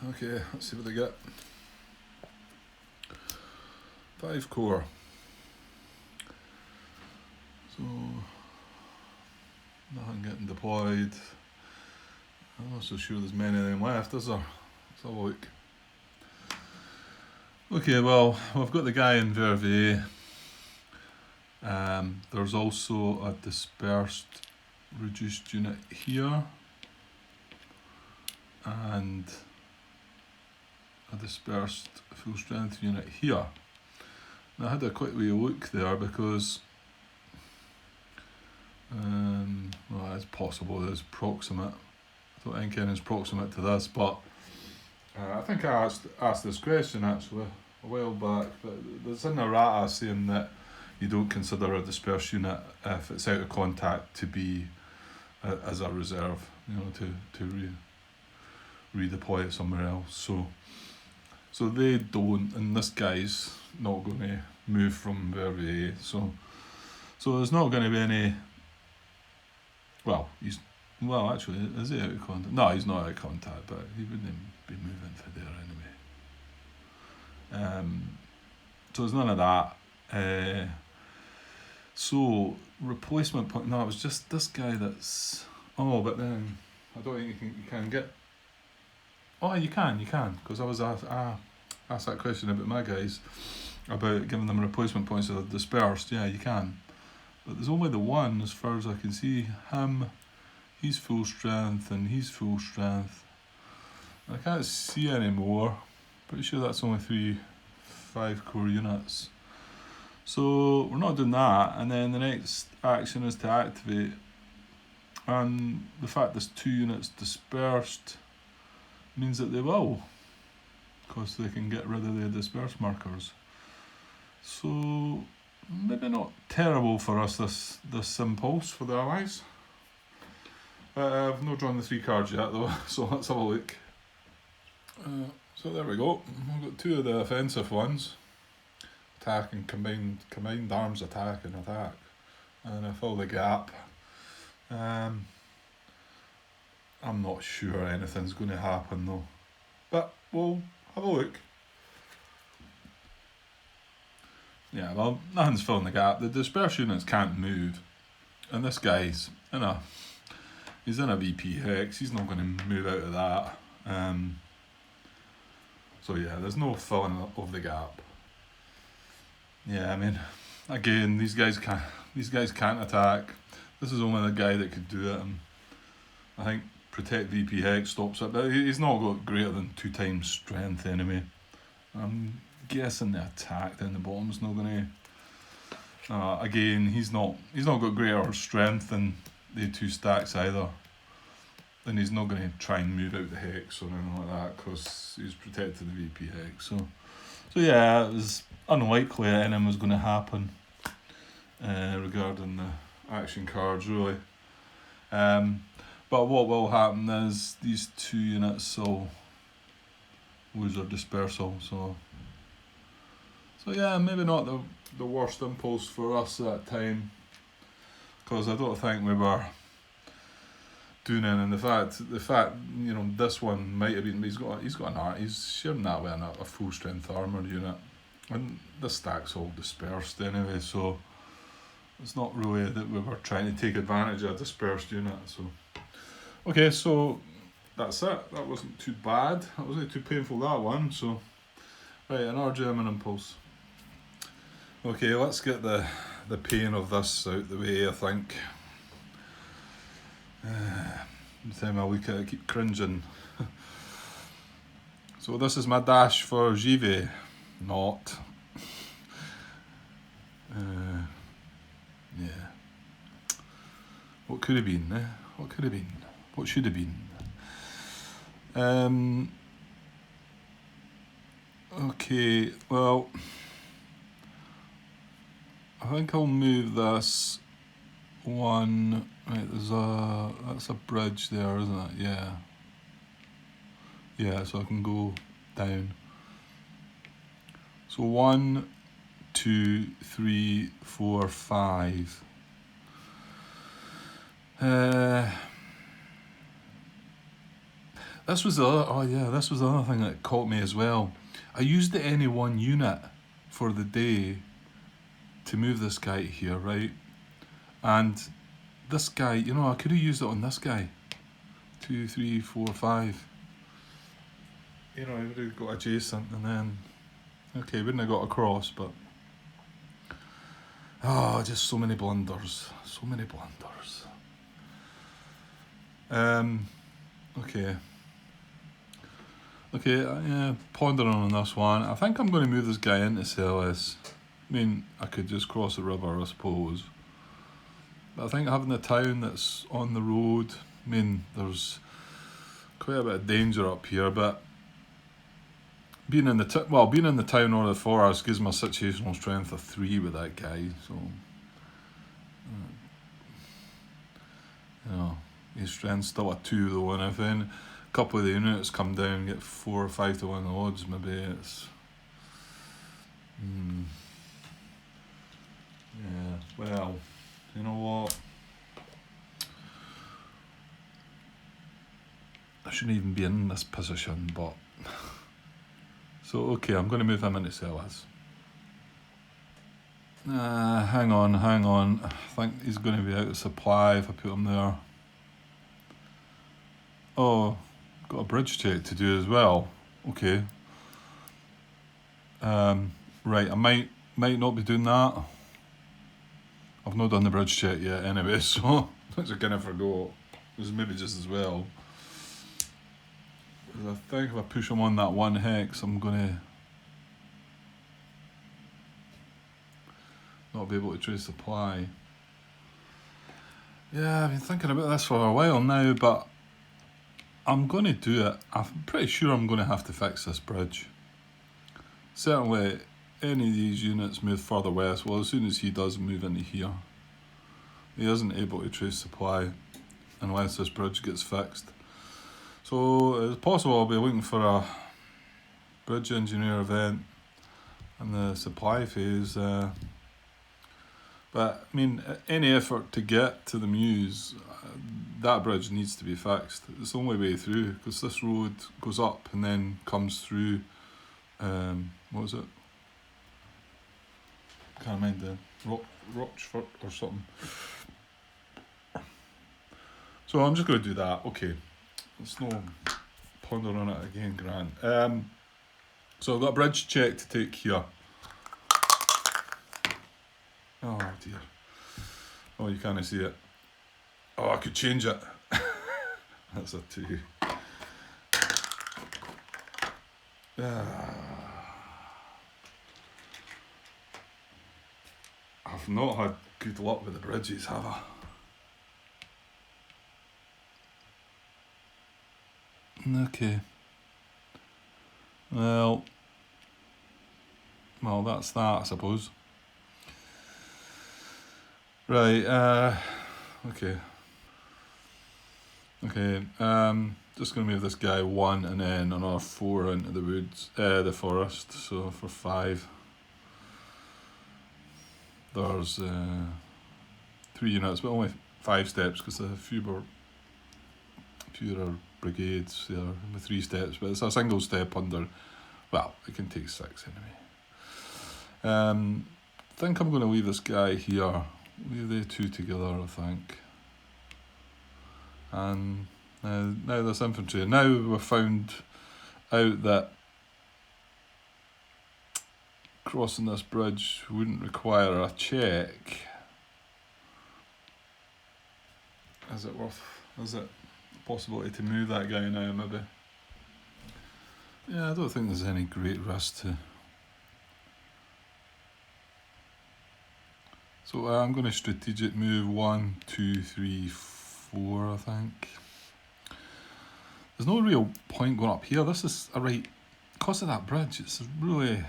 Okay, let's see what they get. 5 core. So, nothing getting deployed. I'm not so sure there's many of them left, is there? Let's have a look. Okay, well, we've got the guy in Verviers. There's also a dispersed reduced unit here and a dispersed full strength unit here. Now I had a quick wee look there because well, it's possible there's proximate. I don't think anything's proximate to this, but I think I asked this question actually a while back, but there's an errata saying that you don't consider a dispersed unit if it's out of contact to be as a reserve, to redeploy it somewhere else. So they don't, and this guy's not going to move from Verviers. So there's not going to be any. Well, actually, is he out of contact? No, he's not out of contact, but he wouldn't be moving to there anyway. So there's none of that. So replacement point. No, it was just this guy that's. Oh, but then I don't think you can get. Oh, you can, because I was asked that question about my guys about giving them replacement points that are dispersed. Yeah, you can, but there's only the one as far as I can see. Him, he's full strength, and he's full strength. I can't see any more. Pretty sure that's only 3 5 core units. So we're not doing that, and then the next action is to activate. And the fact there's 2 units dispersed means that they will, because they can get rid of the dispersed markers. So maybe not terrible for us this impulse for the allies. I've not drawn the 3 cards yet though, so let's have a look. So there we go. We've got 2 of the offensive ones. Attack and combined arms attack, and I fill the gap. I'm not sure anything's going to happen though, but we'll have a look. Yeah, well, nothing's filling the gap. The dispersed units can't move, and this guy's he's in a VP hex. He's not going to move out of that. So yeah, there's no filling of the gap. Yeah, I mean, again, these guys can't attack. This is only the guy that could do it, and I think protect VP hex stops it, but he's not got greater than 2 times strength anyway. I'm guessing the attack down the bottom's not going to. Again, he's not got greater strength than the 2 stacks either. And he's not going to try and move out the hex or anything like that because he's protected the VP hex. So yeah, it was unlikely anything was going to happen regarding the action cards really. But what will happen is these 2 units will lose their dispersal. So yeah, maybe not the worst impulse for us at that time, because I don't think we were doing anything. The fact this one might have been. He's sharing that with a full strength armor unit, and the stack's all dispersed anyway. So it's not really that we were trying to take advantage of a dispersed unit. So okay, so that's it. That wasn't too bad. That wasn't too painful, that one. So right, another German impulse. Okay, let's get the pain of this out the way, I think. Every time I look at it, I keep cringing. So this is my dash for Givet. Not. Yeah. What could have been, eh? What could have been? What should have been? Okay, well, I think I'll move this one. Right, that's a bridge there, isn't it? Yeah. Yeah, so I can go down. So 1, 2, 3, 4, 5. This was the other, oh yeah, this was the other thing that caught me as well. I used the any one unit for the day to move this guy to here, right? And this guy, you know, I could have used it on this guy. 2, 3, 4, 5. You know, I would have got adjacent and then, okay, wouldn't have got across, but just so many blunders. So many blunders. Okay. Okay, yeah, pondering on this one. I think I'm going to move this guy into CLS. I mean, I could just cross the river, I suppose. But I think having the town that's on the road, I mean, there's quite a bit of danger up here, but being in the town or the forest gives my situational strength a 3 with that guy, so you know, his strength's still a 2 though, and if then a couple of the units come down and get 4 or 5 to 1 odds, maybe it's yeah, well, you know what, I shouldn't even be in this position, but so okay, I'm going to move him into Sellers. Hang on. I think he's going to be out of supply if I put him there. Oh, got a bridge check to do as well. Okay. Right, I might not be doing that. I've not done the bridge check yet anyway, so that's a kind of forgot. This is maybe just as well. Because I think if I push him on that 1 hex, I'm going to not be able to trace supply. Yeah, I've been thinking about this for a while now, but I'm going to do it. I'm pretty sure I'm going to have to fix this bridge. Certainly, any of these units move further west. Well, as soon as he does move into here, he isn't able to trace supply unless this bridge gets fixed. So it's possible I'll be looking for a bridge engineer event in the supply phase. But I mean, any effort to get to the Muse, that bridge needs to be fixed. It's the only way through, because this road goes up and then comes through, what was it? Can't mind the Rochford or something. So I'm just going to do that. Okay, there's no ponder on it again, Grant. So I've got a bridge check to take here. Oh dear. Oh, you can't see it. Oh, I could change it. That's a 2. I've not had good luck with the bridges, have I? Okay. Well, that's that, I suppose. Right, okay. Just going to move this guy 1 and then another 4 into the woods, the forest, so for 5. There's 3 units, but only 5 steps because a fewer brigades there with 3 steps, but it's a single step under, well, it can take 6 anyway. I think I'm going to leave this guy here. Leave the 2 together, I think. And now this infantry. Now we've found out that crossing this bridge wouldn't require a check. Is it a possibility to move that guy now, maybe? Yeah, I don't think there's any great risk to. So I'm going to strategic move 1, 2, 3, 4, I think. There's no real point going up here. This is a right, because of that bridge, it's really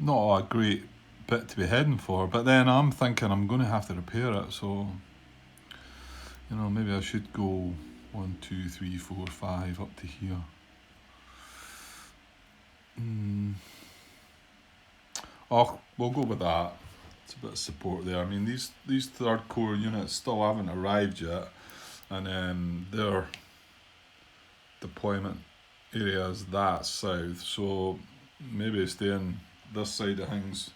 not a great bit to be heading for. But then I'm thinking I'm going to have to repair it, so you know, maybe I should go 1, 2, 3, 4, 5 up to here. Oh, we'll go with that. It's a bit of support there. I mean, these 3rd Corps units still haven't arrived yet, and they're deployment area is that south, so maybe staying this side of things.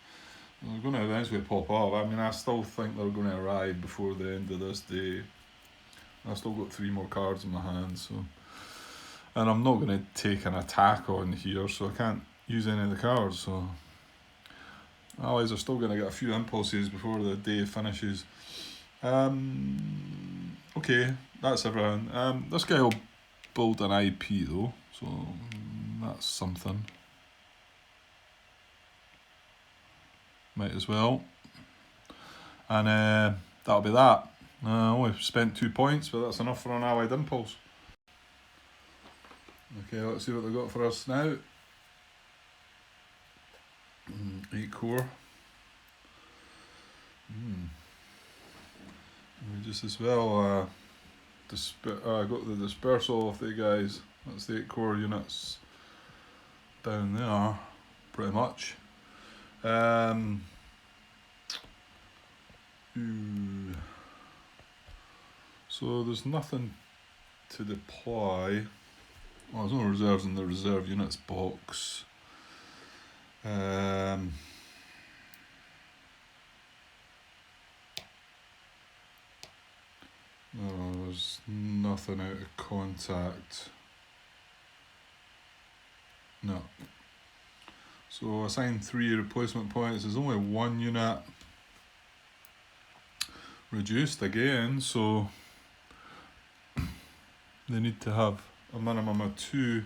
They're going to eventually pop up. I mean, I still think they're going to arrive before the end of this day. I've still got 3 more cards in my hand, so, and I'm not going to take an attack on here, so I can't use any of the cards. So allies are still going to get a few impulses before the day finishes. Okay, that's everything. This guy will build an IP though, so that's something. Might as well. And that'll be that. I only spent 2 points, but that's enough for an allied impulse. Okay, let's see what they've got for us now. 8 core. We just as well got the dispersal of the guys. That's the 8 core units down there, pretty much. So there's nothing to deploy. Well, there's no reserves in the reserve units box. No, there's nothing out of contact. No. So assign 3 replacement points. There's only 1 unit reduced again, so they need to have a minimum of 2.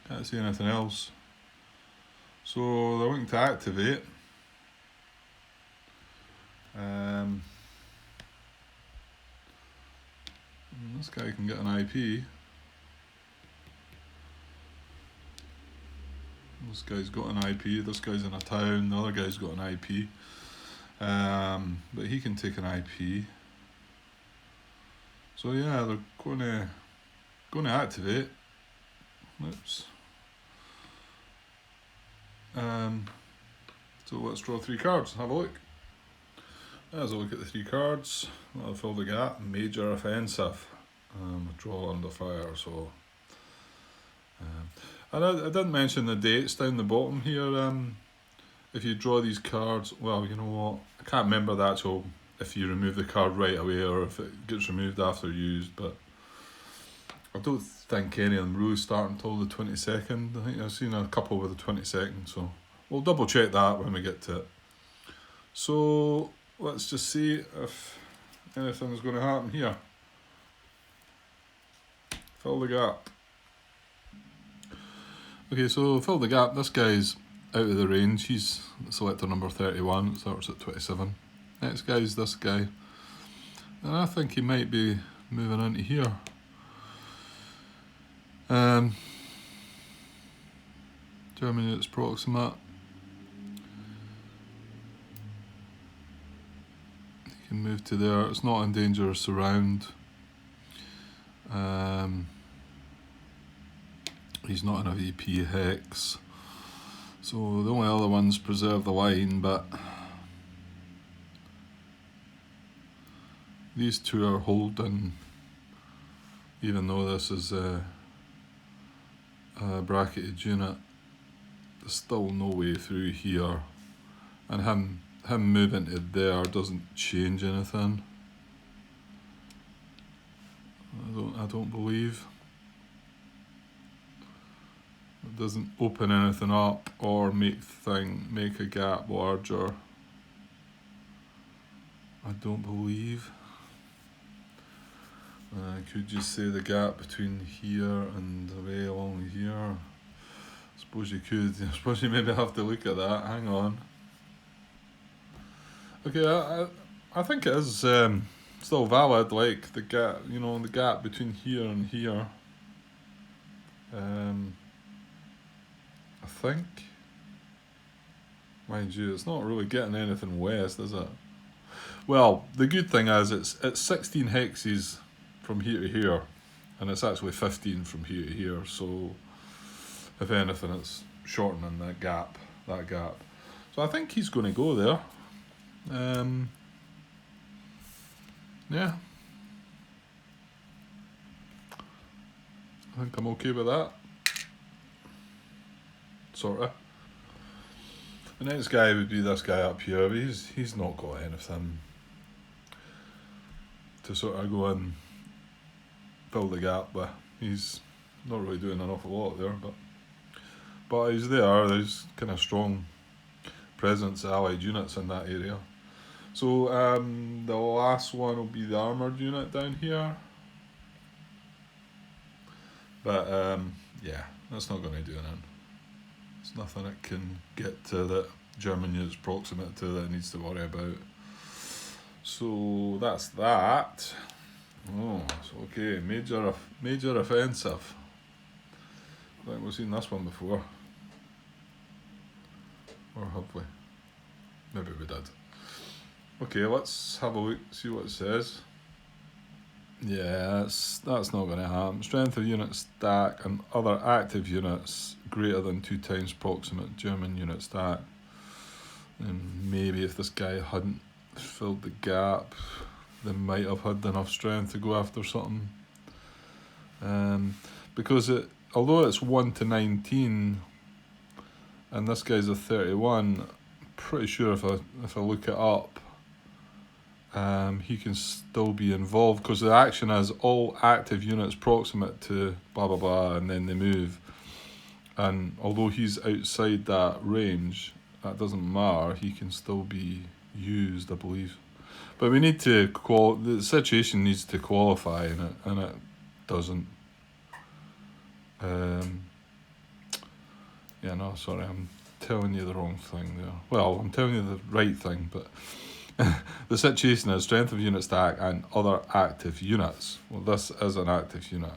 Can't see anything else. So they're looking to activate. This guy can get an IP. This guy's got an IP, this guy's in a town, the other guy's got an IP. But he can take an IP. So yeah, they're going to activate. Oops. So let's draw 3 cards, have a look. As I look at the 3 cards, I'll fill the gap. Major offensive. Draw under fire, so. And I didn't mention the dates down the bottom here. If you draw these cards, well, you know what? I can't remember the actual, if you remove the card right away or if it gets removed after used, but I don't think any of them really start until the 22nd. I think I've seen a couple with the 22nd, so we'll double check that when we get to it. So let's just see if anything's going to happen here. Fill the gap. Okay, so fill the gap. This guy's out of the range. He's selector number 31. It starts at 27. Next guy's this guy. And I think he might be moving into here. Germany it's proximate. He can move to there. It's not in danger of surround. He's not in a VP hex. So the only other ones preserve the line, but these 2 are holding, even though this is a bracketed unit. There's still no way through here, and him moving to there doesn't change anything. I don't believe. It doesn't open anything up or make a gap larger. I don't believe. Could you say the gap between here and the way along here? I suppose you could. I suppose you maybe have to look at that. Hang on. Okay, I think it is still valid. Like the gap, the gap between here and here. I think. Mind you, it's not really getting anything west, is it? Well, the good thing is it's 16 hexes from here to here, and it's actually 15 from here to here, so if anything it's shortening that gap. So I think he's going to go there. Yeah. I think I'm okay with that. Sorta. The next guy would be this guy up here, but he's not got anything to sort of go and fill the gap with. He's not really doing an awful lot there, but he's there. There's kind of strong presence of allied units in that area. So the last one will be the armoured unit down here. But yeah, that's not going to do anything. There's nothing it can get to that German unit's proximate to that it needs to worry about. So that's that. Oh, so okay, major offensive. I think we've seen this one before. Or have we? Maybe we did. Okay, let's have a look, see what it says. Yeah, that's not going to happen. Strength of unit stack and other active units greater than 2 times proximate German unit stack. And maybe if this guy hadn't filled the gap, they might have had enough strength to go after something. Because although it's 1 to 19, and this guy's a 31, I'm pretty sure if I look it up, he can still be involved, because the action has all active units proximate to blah blah blah, and then they move. And although he's outside that range, that doesn't matter. He can still be used, I believe. But we need to the situation needs to qualify, and it doesn't. Yeah, no, sorry, I'm telling you the wrong thing there. Well, I'm telling you the right thing, but the situation is strength of unit stack and other active units. Well, this is an active unit,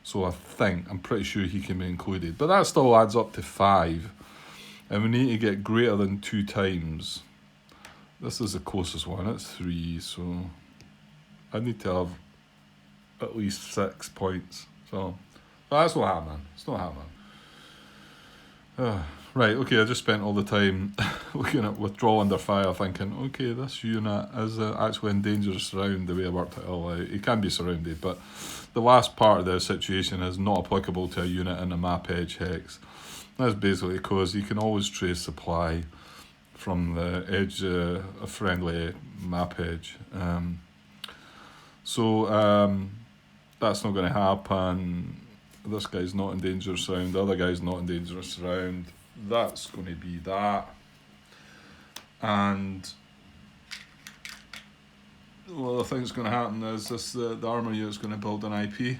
so I'm pretty sure he can be included. But that still adds up to 5, and we need to get greater than 2 times. This is the closest one, it's 3, so I need to have at least 6 points. So that's not happening. It's not happening. Right, okay, I just spent all the time looking at withdrawal under fire, thinking, okay, this unit is actually in dangerous surround the way I worked it all out. It can be surrounded, but the last part of the situation is not applicable to a unit in a map edge hex. That's basically because you can always trace supply from the edge of a friendly map edge. So that's not going to happen. This guy's not in dangerous surround, the other guy's not in dangerous surround. That's going to be that. And well, the thing that's going to happen is the armour unit's going to build an IP.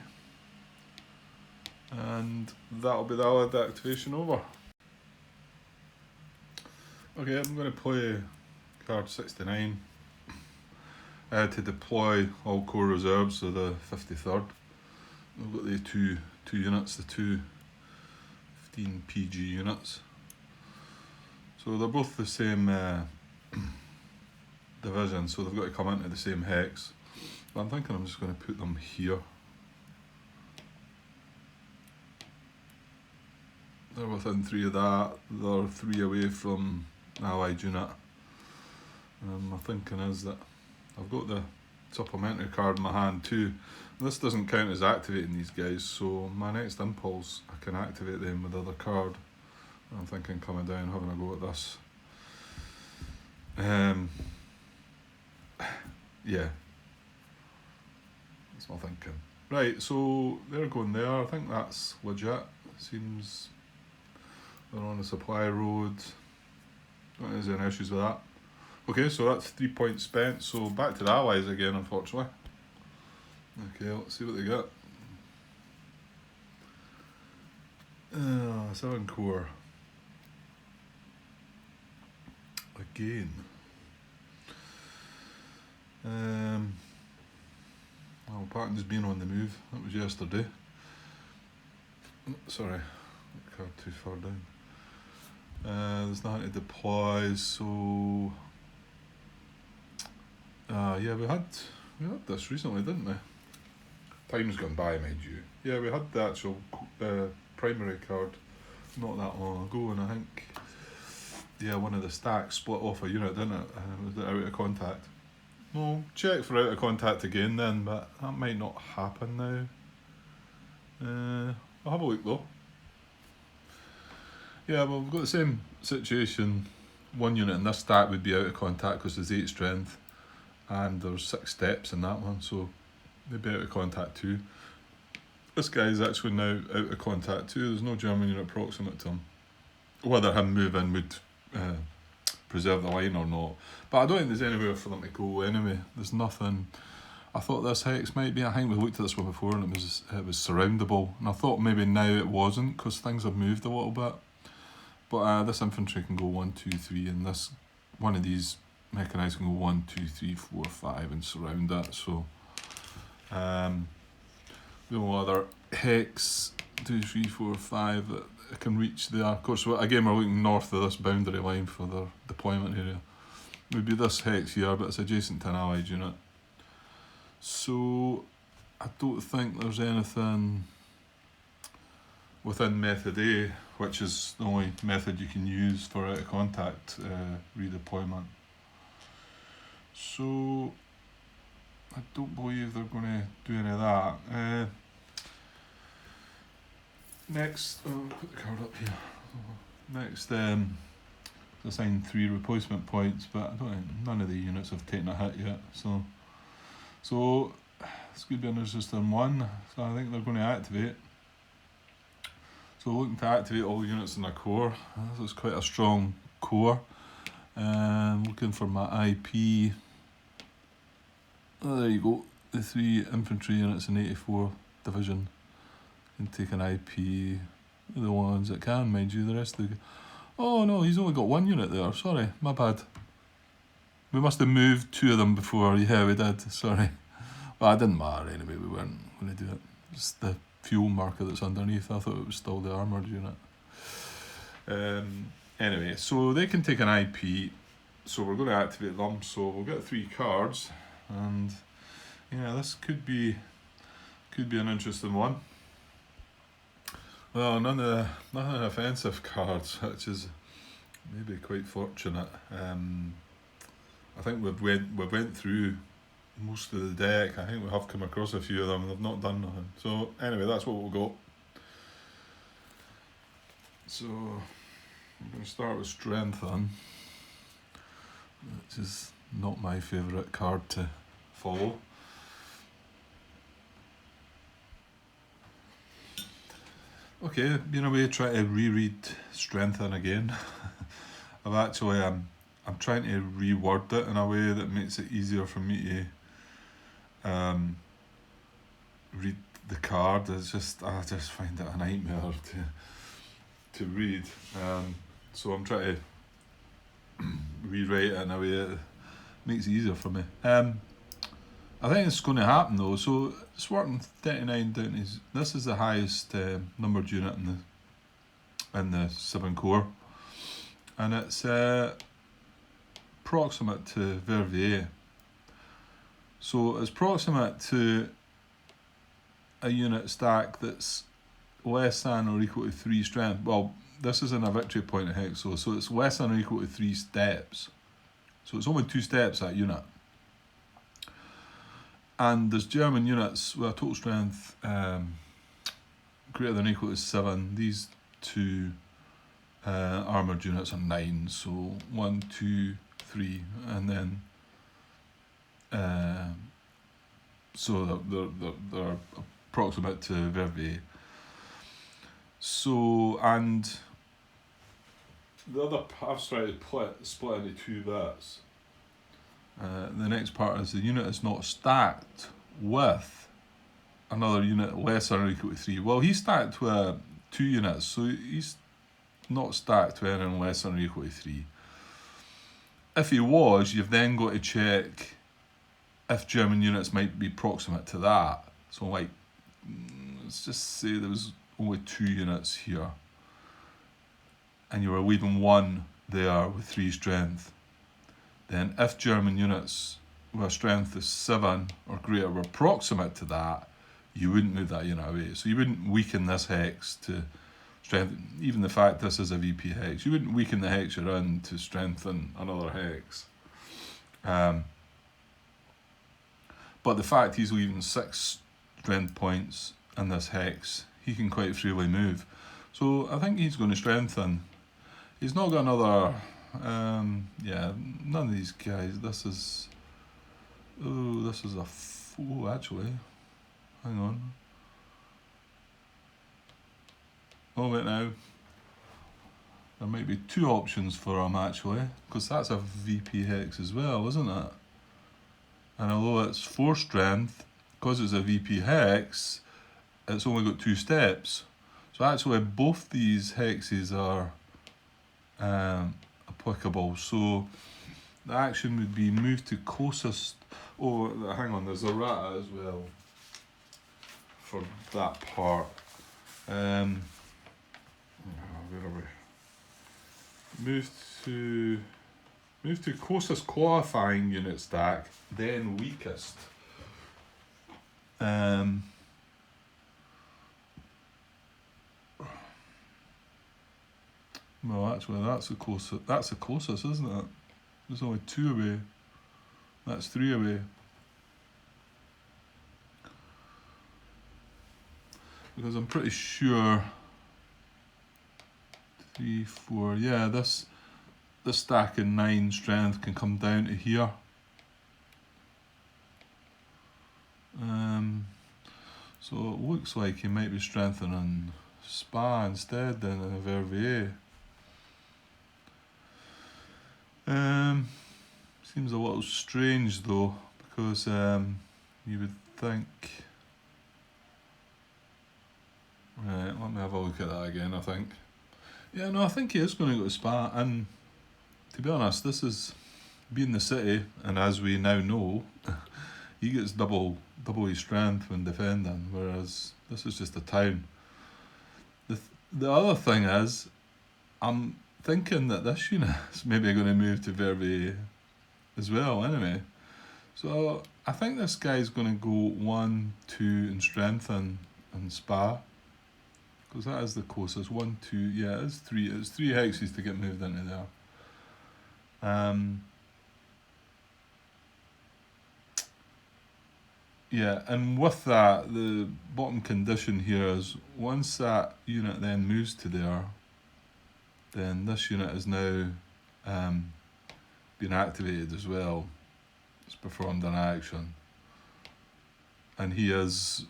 And that'll be the allied activation over. Okay, I'm going to play card 69 to deploy all core reserves of the 53rd. We've got the two units, the two 15 PG units. So they're both the same division, so they've got to come into the same hex. But I'm thinking I'm just going to put them here. They're within 3 of that, they're 3 away from the allied unit. My thinking is that I've got the supplementary card in my hand too. This doesn't count as activating these guys, so my next impulse I can activate them with the other card. I'm thinking coming down, having a go at this. Yeah, that's my thinking. Right, so they're going there. I think that's legit. Seems they're on the supply road. Don't think there's any issues with that. Okay, so that's 3 points spent. So back to the allies again, unfortunately. Okay, let's see what they got. 7 core. Again. Well, Patton's been on the move. That was yesterday. Sorry, card too far down. There's nothing to deploy, so yeah, we had this recently, didn't we? Time's gone by, mind you. Yeah, we had the actual primary card not that long ago, and I think one of the stacks split off a unit, didn't it? Was it out of contact? Well, check for out of contact again then, but that might not happen now. I'll have a look though. Yeah, well, we've got the same situation. One unit in this stack would be out of contact because there's 8 strength, and there's 6 steps in that one, so they'd be out of contact too. This guy is actually now out of contact too. There's no German unit proximate to him. Whether him moving would preserve the line or not, but I don't think there's anywhere for them to go anyway. There's nothing. I thought this hex might be. I think we looked at this one before, and it was surroundable, and I thought maybe now it wasn't because things have moved a little bit. But this infantry can go 1, 2, 3, and this one of these mechanised can go 1, 2, 3, 4, 5 and surround that. So no other hex 2, 3, 4, 5 that can reach there. Of course, again we're looking north of this boundary line for their deployment area. Would be this hex here, but it's adjacent to an allied unit. So I don't think there's anything within method A, which is the only method you can use for out of contact redeployment. So I don't believe they're going to do any of that. Next, put the card up here. Next, assign 3 replacement points, but I don't think none of the units have taken a hit yet. So this could be an interesting one. So I think they're going to activate. So looking to activate all units in a core. This is quite a strong core. Looking for my IP. Oh, there you go. The 3 infantry units in 84 division can take an IP. The ones that can, mind you. The rest of the... Oh no, he's only got 1 unit there. Sorry, my bad. We must have moved 2 of them before. Yeah, we did. Sorry. Well, it didn't matter anyway. We weren't going to do it. Just the fuel marker that's underneath. I thought it was still the armoured unit. Anyway, so they can take an IP. So we're going to activate them. So we'll get 3 cards, and yeah, this could be an interesting one. Well, none of the offensive cards, which is maybe quite fortunate. I think we've went through most of the deck. I think we have come across a few of them and they've not done nothing. So anyway, that's what we'll go. So I'm going to start with strength on, which is not my favourite card to follow. Okay, in a way, try to reread strengthen again. I've actually I'm trying to reword it in a way that makes it easier for me to read the card. I just find it a nightmare to read. So I'm trying to rewrite it in a way that makes it easier for me. I think it's going to happen though. So it's working 39 down to... This is the highest numbered unit in the 7 core, and it's proximate to Verviers. So it's proximate to a unit stack that's less than or equal to 3 strength. Well, this is in a victory point of hex, so it's less than or equal to 3 steps. So it's only 2 steps, that unit. And there's German units with a total strength greater than or equal to 7. These 2 armoured units are 9. So 1, 2, 3, and then so they're approximate to Verviers. So, and the other, I've tried to split into 2 bits. The next part is the unit is not stacked with another unit less than or equal to 3. Well, he's stacked with 2 units, so he's not stacked with anything less than or equal to 3. If he was, you've then got to check if German units might be proximate to that. So like, let's just say there was only 2 units here, and you were leaving 1 there with 3 strength. Then if German units with a strength of 7 or greater were proximate to that, you wouldn't move that unit away. So you wouldn't weaken this hex to strengthen, even the fact this is a VP hex, you wouldn't weaken the hex you're in to strengthen another hex. But the fact he's leaving 6 strength points in this hex he can quite freely move. So I think he's going to strengthen. He's not got another. Yeah, none of these guys. This is. Oh, this is a. Oh, actually, hang on. Oh wait now. There might be two options for him actually, because that's a VP hex as well, isn't it? And although it's 4 strength, because it's a VP hex, it's only got 2 steps. So actually both these hexes are applicable. So the action would be move to closest. Oh, hang on, there's a errata as well for that part. Where are we? Move to closest qualifying unit stack, then weakest. Well, actually, that's the closest. That's the closest, isn't it? There's only 2 away. That's 3 away. Because I'm pretty sure 3, 4. Yeah, this stack in 9 strength can come down to here. So it looks like he might be strengthening Spa instead than a Verviers. Seems a little strange though, because you would think. Right, let me have a look at that again. I think. Yeah, no, I think he is going to go to Spa, and to be honest, this is being the city, and as we now know, he gets double his strength when defending, whereas this is just a town. The other thing is, I'm thinking that this unit is maybe going to move to Verviers as well anyway. So I think this guy's going to go 1, 2 in strengthen and Spa, because that is the closest. 1, 2, yeah, it's 3. It's 3 hexes to get moved into there. Yeah, and with that, the bottom condition here is once that unit then moves to there, then this unit is now being activated as well. It's performed an action. And he is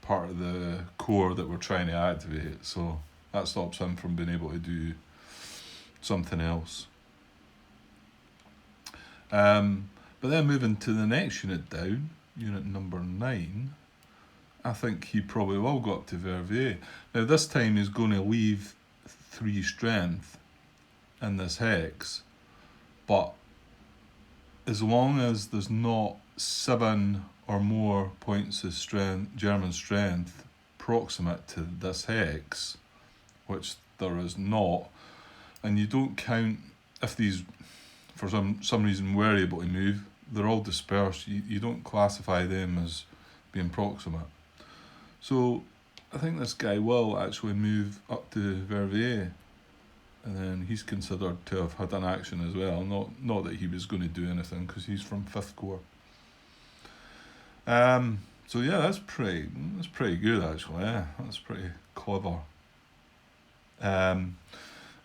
part of the core that we're trying to activate, so that stops him from being able to do something else. But then moving to the next unit down, unit number 9, I think he probably will go up to Verviers. Now this time he's going to leave 3 strength in this hex, but as long as there's not 7 or more points of strength, German strength, proximate to this hex, which there is not, and you don't count if these for some reason were able to move, they're all dispersed. You don't classify them as being proximate. So I think this guy will actually move up to Verviers, and then he's considered to have had an action as well. Not that he was going to do anything, because he's from 5th Corps. So yeah, that's pretty good actually. Yeah, that's pretty clever.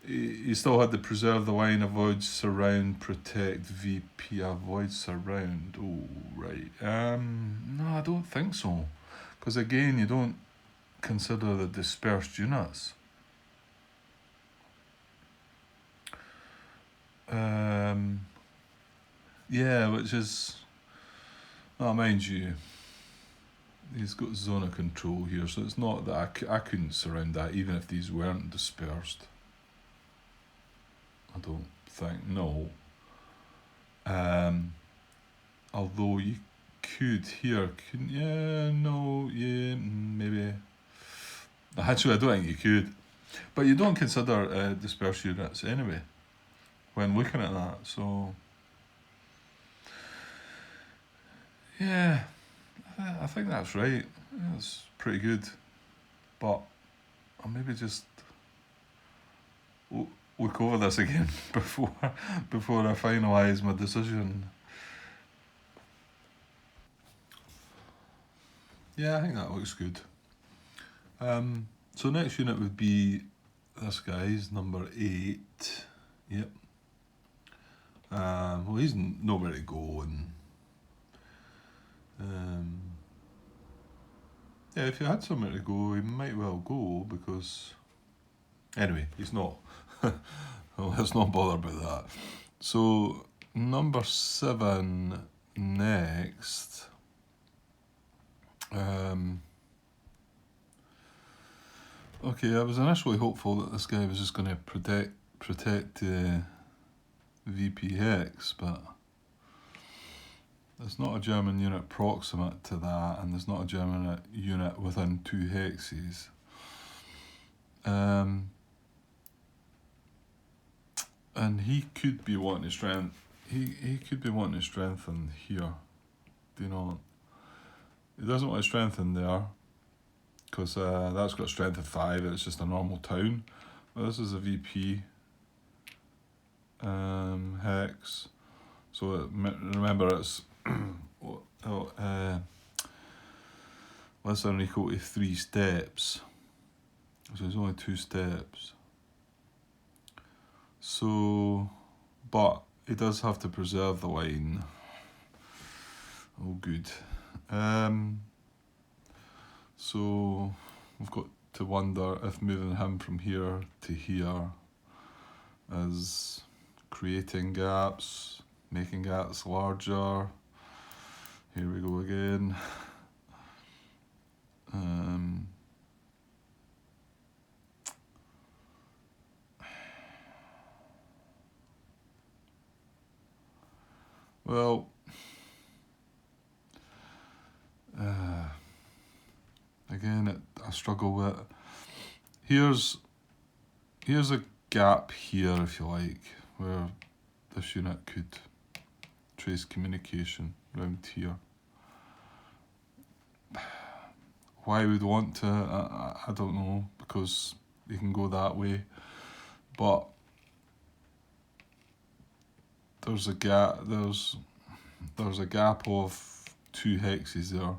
He still had to preserve the line, avoid surround, protect VP, avoid surround. Oh, right. No, I don't think so. Because again, you don't consider the dispersed units. Yeah, which is... Oh, mind you, he's got zone of control here, so it's not that I couldn't surround that, even if these weren't dispersed. I don't think, no. Although you could here, couldn't you? Yeah, no, yeah, maybe. Actually, I don't think you could. But you don't consider dispersed units anyway when looking at that, so... Yeah, I think that's right. That's pretty good. But I'll maybe just look over this again before I finalise my decision. Yeah, I think that looks good. So next unit would be this guy's number 8. Yep. Well, he's nowhere to go, and yeah, if he had somewhere to go, he might well go, because anyway, he's not. Well, let's not bother about that. So number 7 next. Okay, I was initially hopeful that this guy was just going to protect VP Hex, but there's not a German unit proximate to that, and there's not a German unit within 2 hexes. And he could be wanting to strengthen. He could be wanting to strengthen here. Do you know? He doesn't want to strengthen there, because that's got strength of 5. It's just a normal town. But this is a VP hex. So remember, it's less than or equal to 3 steps. So there's only 2 steps. So, but he does have to preserve the line. Oh, good. So we've got to wonder if moving him from here to here is creating gaps, making gaps larger. Here we go again. Well, again, I struggle with. Here's a gap here, if you like, where this unit could trace communication round here. Why we'd want to, I don't know, because you can go that way, but there's a gap. There's a gap of 2 hexes there.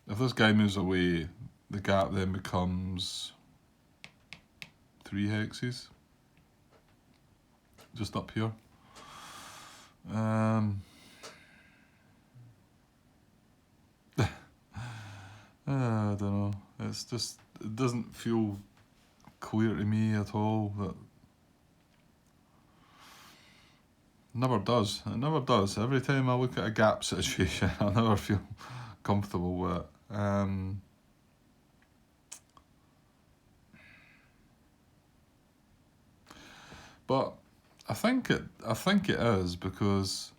If this guy moves away, the gap then becomes 3 hexes, just up here. I don't know. It's just, it doesn't feel clear to me at all. That never does. It never does. Every time I look at a gap situation, I never feel comfortable with it. But I think it is, because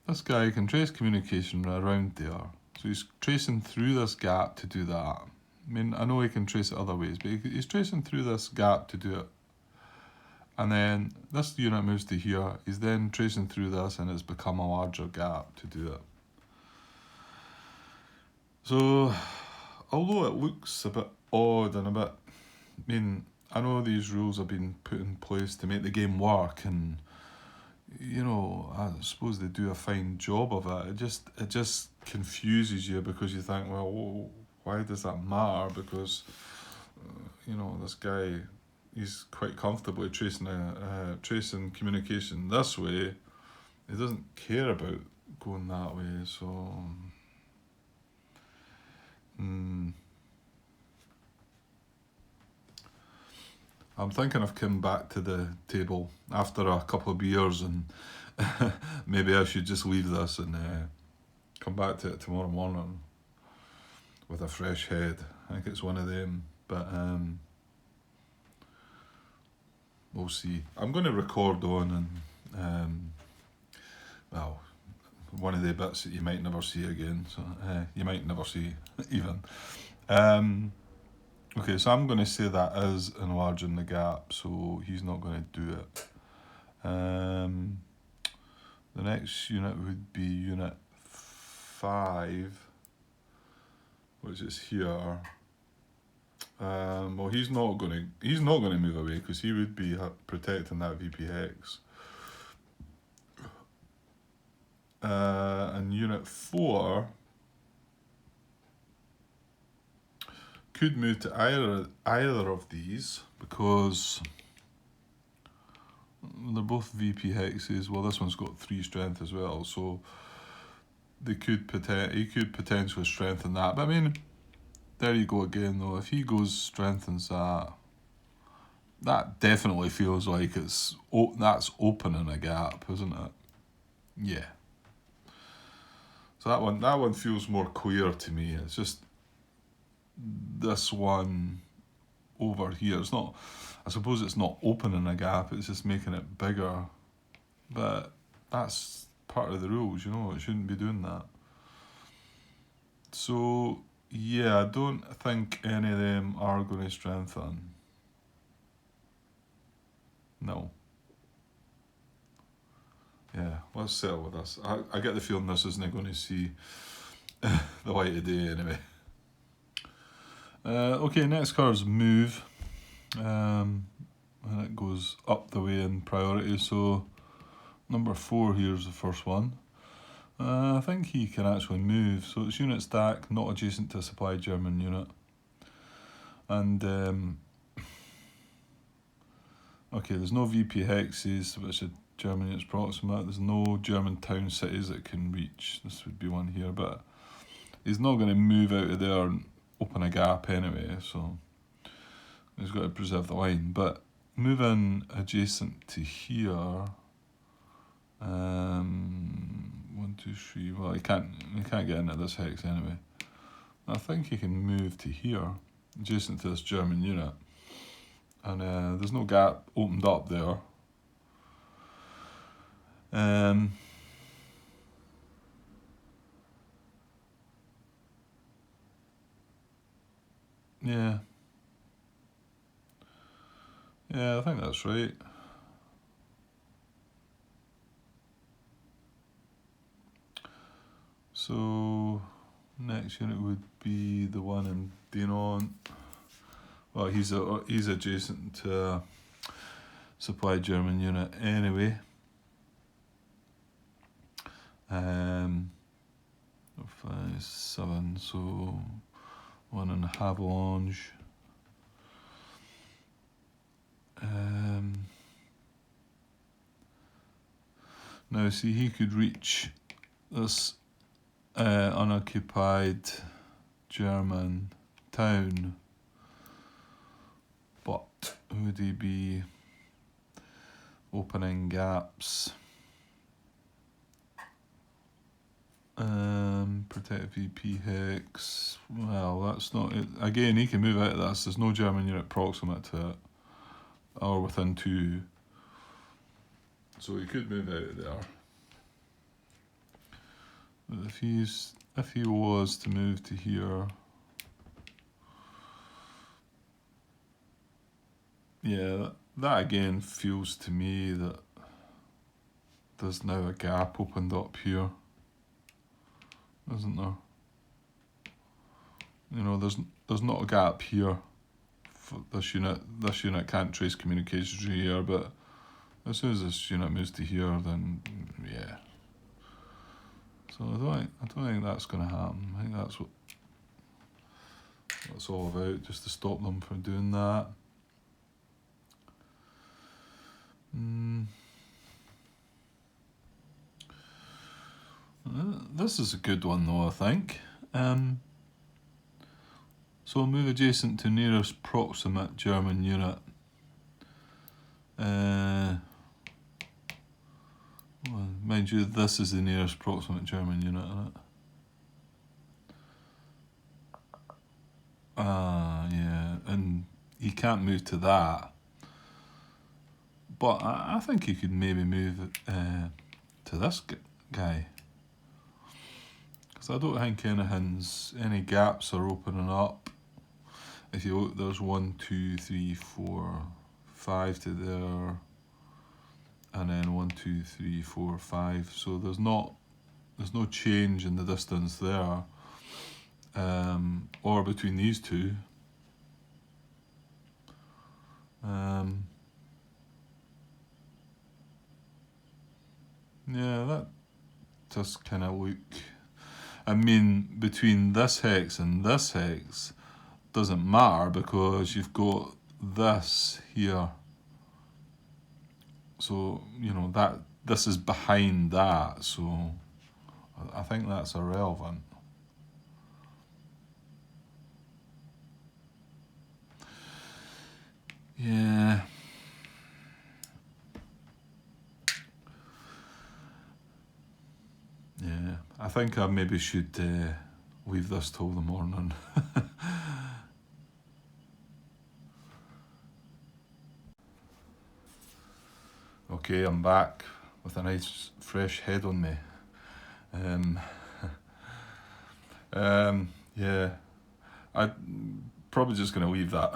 this guy can trace communication around there. So he's tracing through this gap to do that. I mean, I know he can trace it other ways, but he's tracing through this gap to do it. And then this unit moves to here. He's then tracing through this, and it's become a larger gap to do it. So, although it looks a bit odd and a bit, I mean, I know these rules have been put in place to make the game work, and you know, I suppose they do a fine job of it. It just confuses you, because you think, well, why does that matter? Because you know, this guy, he's quite comfortably tracing communication this way. He doesn't care about going that way. So, I'm thinking of coming back to the table after a couple of beers, and maybe I should just leave this and come back to it tomorrow morning with a fresh head. I think it's one of them, but we'll see. I'm going to record on, and well, one of the bits that you might never see again, so you might never see even. Okay, so I'm going to say that is enlarging the gap, so he's not going to do it. The next unit would be unit 5, which is here. Well, he's not going to move away, because he would be protecting that VP hex. And unit 4 could move to either of these because they're both VP hexes. Well, this one's got 3 strength as well, so he could potentially strengthen that. But I mean, there you go again though. If he strengthens that, that definitely feels like that's opening a gap, isn't it? Yeah. So that one feels more clear to me. It's just this one over here. It's not. I suppose it's not opening a gap. It's just making it bigger. But that's part of the rules, you know. It shouldn't be doing that. So yeah, I don't think any of them are going to strengthen. No. Yeah, let's settle with this. I get the feeling this isn't going to see the light of day anyway. Okay, next card's move. And it goes up the way in priority. So number 4 here is the first one. I think he can actually move. So it's unit stack, not adjacent to a supply German unit. And okay, there's no VP hexes, which are German units proximate. There's no German town cities that can reach. This would be one here, but he's not going to move out of there and open a gap anyway, so he's got to preserve the line. But moving adjacent to here, 1, 2, 3. Well, he can't get into this hex anyway. I think he can move to here, adjacent to this German unit, and there's no gap opened up there. Yeah. Yeah, I think that's right. So next unit would be the one in Dinon. Well, he's adjacent to a supply German unit anyway. 5, 7, so one in Havelange. Now, see, he could reach this unoccupied German town, but would he be opening gaps? Protect VP hex. Well, that's not it. Again, he can move out of this. There's no German unit proximate to it, or within 2. So he could move out of there. But if he was to move to here, yeah, that again feels to me that there's now a gap opened up here, isn't there? You know, there's not a gap here for this unit. This unit can't trace communications through here, but as soon as this unit moves to here, then yeah. So I don't think that's going to happen. I think that's what it's all about, just to stop them from doing that. This is a good one though, I think. So move adjacent to nearest proximate German unit. Well, mind you, this is the nearest proximate German unit, isn't it? Yeah, and he can't move to that. But I think he could maybe move to this guy. Because I don't think any gaps are opening up. If you look, there's 1, 2, 3, 4, 5 to there, and then 1, 2, 3, 4, 5. So there's no change in the distance there, or between these 2. Yeah, that just kind of look. I mean, between this hex and this hex, doesn't matter because you've got this here. So, you know, that this is behind that, so I think that's irrelevant. Yeah. Yeah. I think I maybe should leave this till the morning. Okay, I'm back with a nice fresh head on me. Um, yeah, I'm probably just going to leave that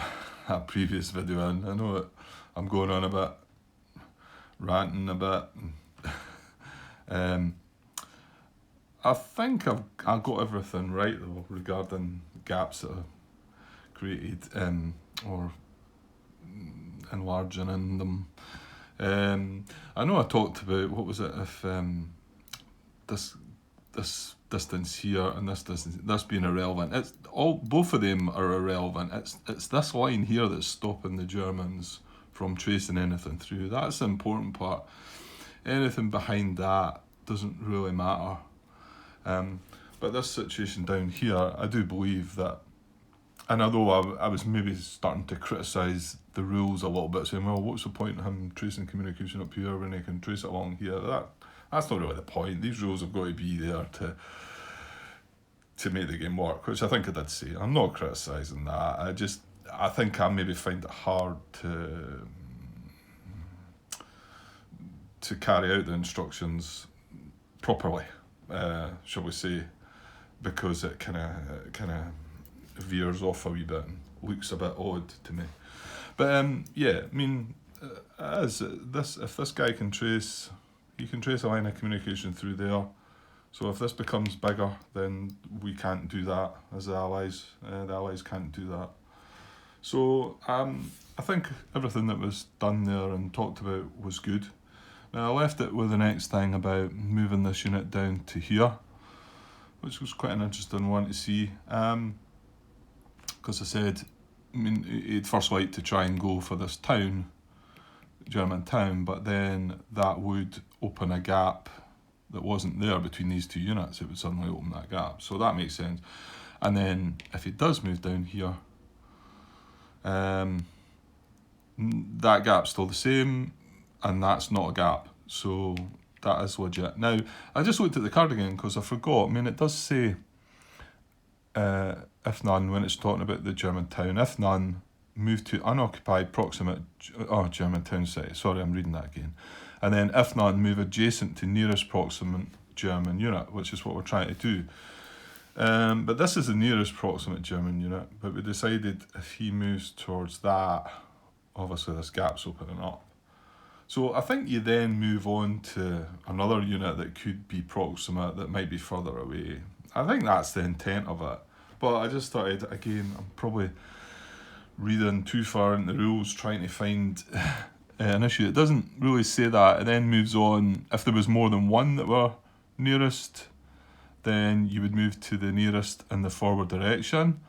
previous video in. I know that I'm going on a bit, ranting a bit. I think I've got everything right though regarding gaps that are created or enlarging in them. I know I talked about, what was it, if this distance here and this distance, this being irrelevant. It's all, both of them are irrelevant. It's this line here that's stopping the Germans from tracing anything through. That's the important part. Anything behind that doesn't really matter. But this situation down here, I do believe that, and although I was maybe starting to criticise the rules a little bit, saying, well, what's the point of him tracing communication up here when he can trace it along here? That's not really the point. These rules have got to be there to make the game work, which I think I did say. I'm not criticising that. I think I maybe find it hard to carry out the instructions properly, shall we say, because it kind of veers off a wee bit and looks a bit odd to me. But yeah, I mean, if this guy can trace, he can trace a line of communication through there. So if this becomes bigger, then we can't do that as the Allies. The Allies can't do that. So I think everything that was done there and talked about was good. Now I left it with the next thing about moving this unit down to here, which was quite an interesting one to see. Because I said, I mean, he'd first like to try and go for this town, German town, but then that would open a gap that wasn't there between these two units. It would suddenly open that gap, so that makes sense. And then if he does move down here, that gap's still the same, and that's not a gap, so that is legit. Now, I just looked at the card again because I forgot. I mean, it does say, if none, when it's talking about the German town, if none, move to unoccupied proximate, German town city. Sorry, I'm reading that again. And then if none, move adjacent to nearest proximate German unit, which is what we're trying to do. But this is the nearest proximate German unit, but we decided if he moves towards that, obviously this gap's opening up. So I think you then move on to another unit that could be proximate, that might be further away. I think that's the intent of it. But I just started, again, I'm probably reading too far into the rules, trying to find an issue. It doesn't really say that. It then moves on. If there was more than one that were nearest, then you would move to the nearest in the forward direction.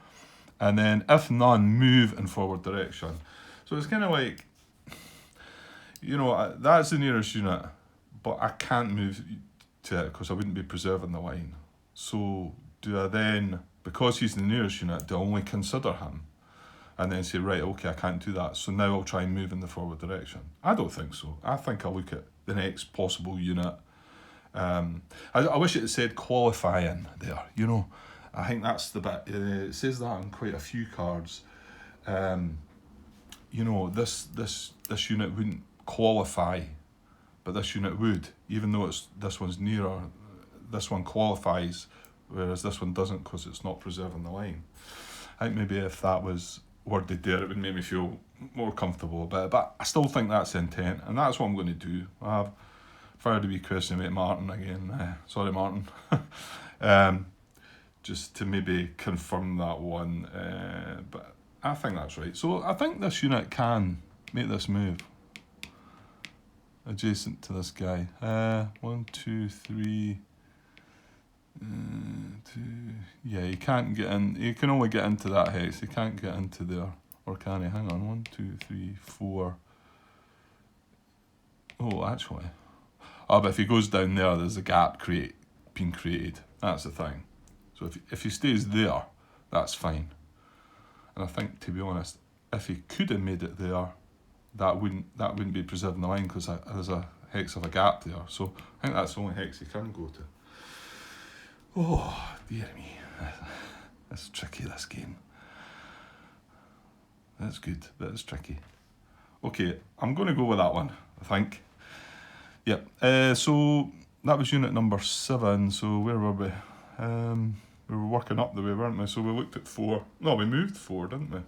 And then if none, move in forward direction. So it's kind of like, you know, that's the nearest unit, but I can't move to it because I wouldn't be preserving the line. So do I then, because he's the nearest unit, do I only consider him? And then say, right, okay, I can't do that, so now I'll try and move in the forward direction. I don't think so. I think I'll look at the next possible unit. I wish it had said qualifying there, you know. I think that's the bit, it says that on quite a few cards. You know, this unit wouldn't qualify, but this unit would, even though this one's nearer. This one qualifies, whereas this one doesn't because it's not preserving the line. I think maybe if that was worded there, it would make me feel more comfortable about it, but I still think that's the intent, and that's what I'm going to do. I have fired a wee question about Martin again. Sorry, Martin. Just to maybe confirm that one, but I think that's right. So I think this unit can make this move adjacent to this guy. 1, 2, 3. Yeah, you can't get in. You can only get into that hex. You can't get into there, or can you? Hang on, 1, 2, 3, 4. Oh, actually, but if he goes down there, there's a gap being created. That's the thing. So if he stays there, that's fine. And I think, to be honest, if he could have made it there, that wouldn't be preserving the line because there's a hex of a gap there. So I think that's the only hex he can go to. Oh, dear me. That's tricky, this game. That's good, but it's tricky. Okay, I'm going to go with that one, I think. Yep. So that was unit number 7. So where were we? We were working up the way, weren't we? So we looked at 4. No, we moved 4, didn't we?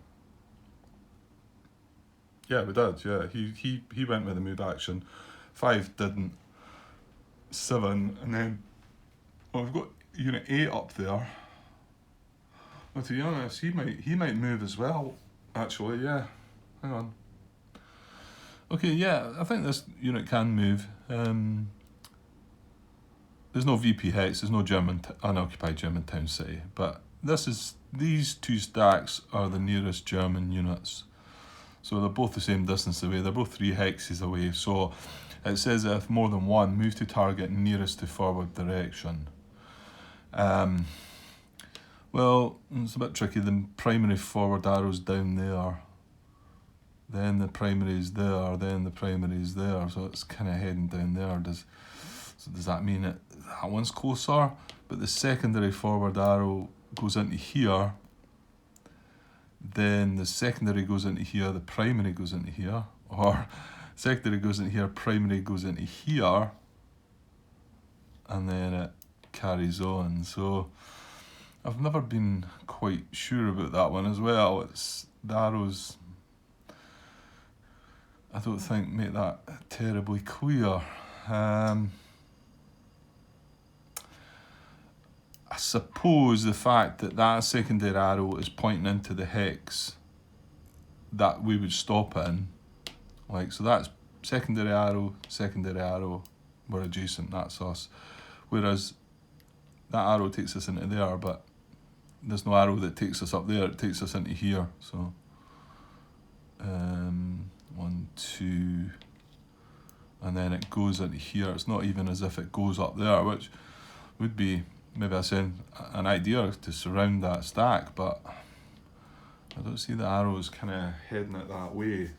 Yeah, we did. Yeah, he went with the move action. 5 didn't. 7, and then we've got unit 8 up there. Well, to be honest, he might move as well. Actually, yeah. Hang on. Okay, yeah, I think this unit can move. There's no VP hex. There's no unoccupied German town city. But these 2 stacks are the nearest German units. So they're both the same distance away. They're both 3 hexes away. So it says if more than one, move to target nearest to forward direction. Well, it's a bit tricky. The primary forward arrow's down there. Then the primary is there. Then the primary is there. So it's kind of heading down there. Does that mean that one's closer? But the secondary forward arrow goes into here. Then the secondary goes into here. The primary goes into here. Or secondary goes into here. Primary goes into here. And then it carries on. So I've never been quite sure about that one as well. It's the arrows, I don't think, make that terribly clear. I suppose the fact that secondary arrow is pointing into the hex that we would stop in, so that's secondary arrow, we're adjacent, that's us. Whereas that arrow takes us into there, but there's no arrow that takes us up there, it takes us into here. So 1, 2, and then it goes into here. It's not even as if it goes up there, which would be maybe an idea to surround that stack, but I don't see the arrows kind of heading it that way.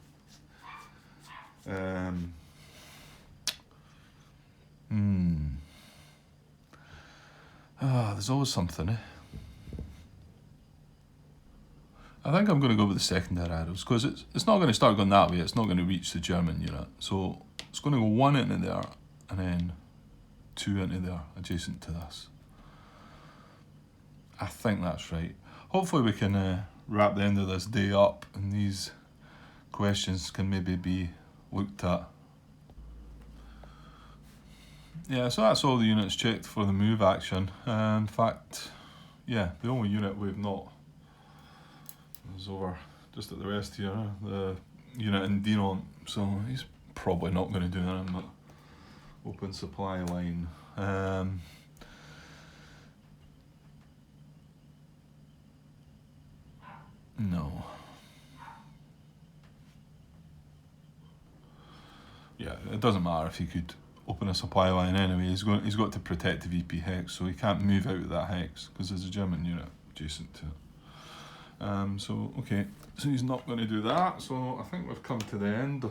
There's always something, I think I'm going to go with the secondary arrows because it's not going to start going that way. It's not going to reach the German unit. So it's going to go 1 into there and then 2 into there adjacent to this. I think that's right. Hopefully we can wrap the end of this day up and these questions can maybe be looked at. Yeah, so that's all the units checked for the move action. In fact, yeah, the only unit we've not is over just at the rest here, the unit in Dinan. So he's probably not going to do anything but open supply line. No. Yeah, it doesn't matter if he could open a supply line anyway. He's got to protect the VP hex, so he can't move out of that hex because there's a German unit adjacent to it. So okay, so he's not going to do that. So I think we've come to the end.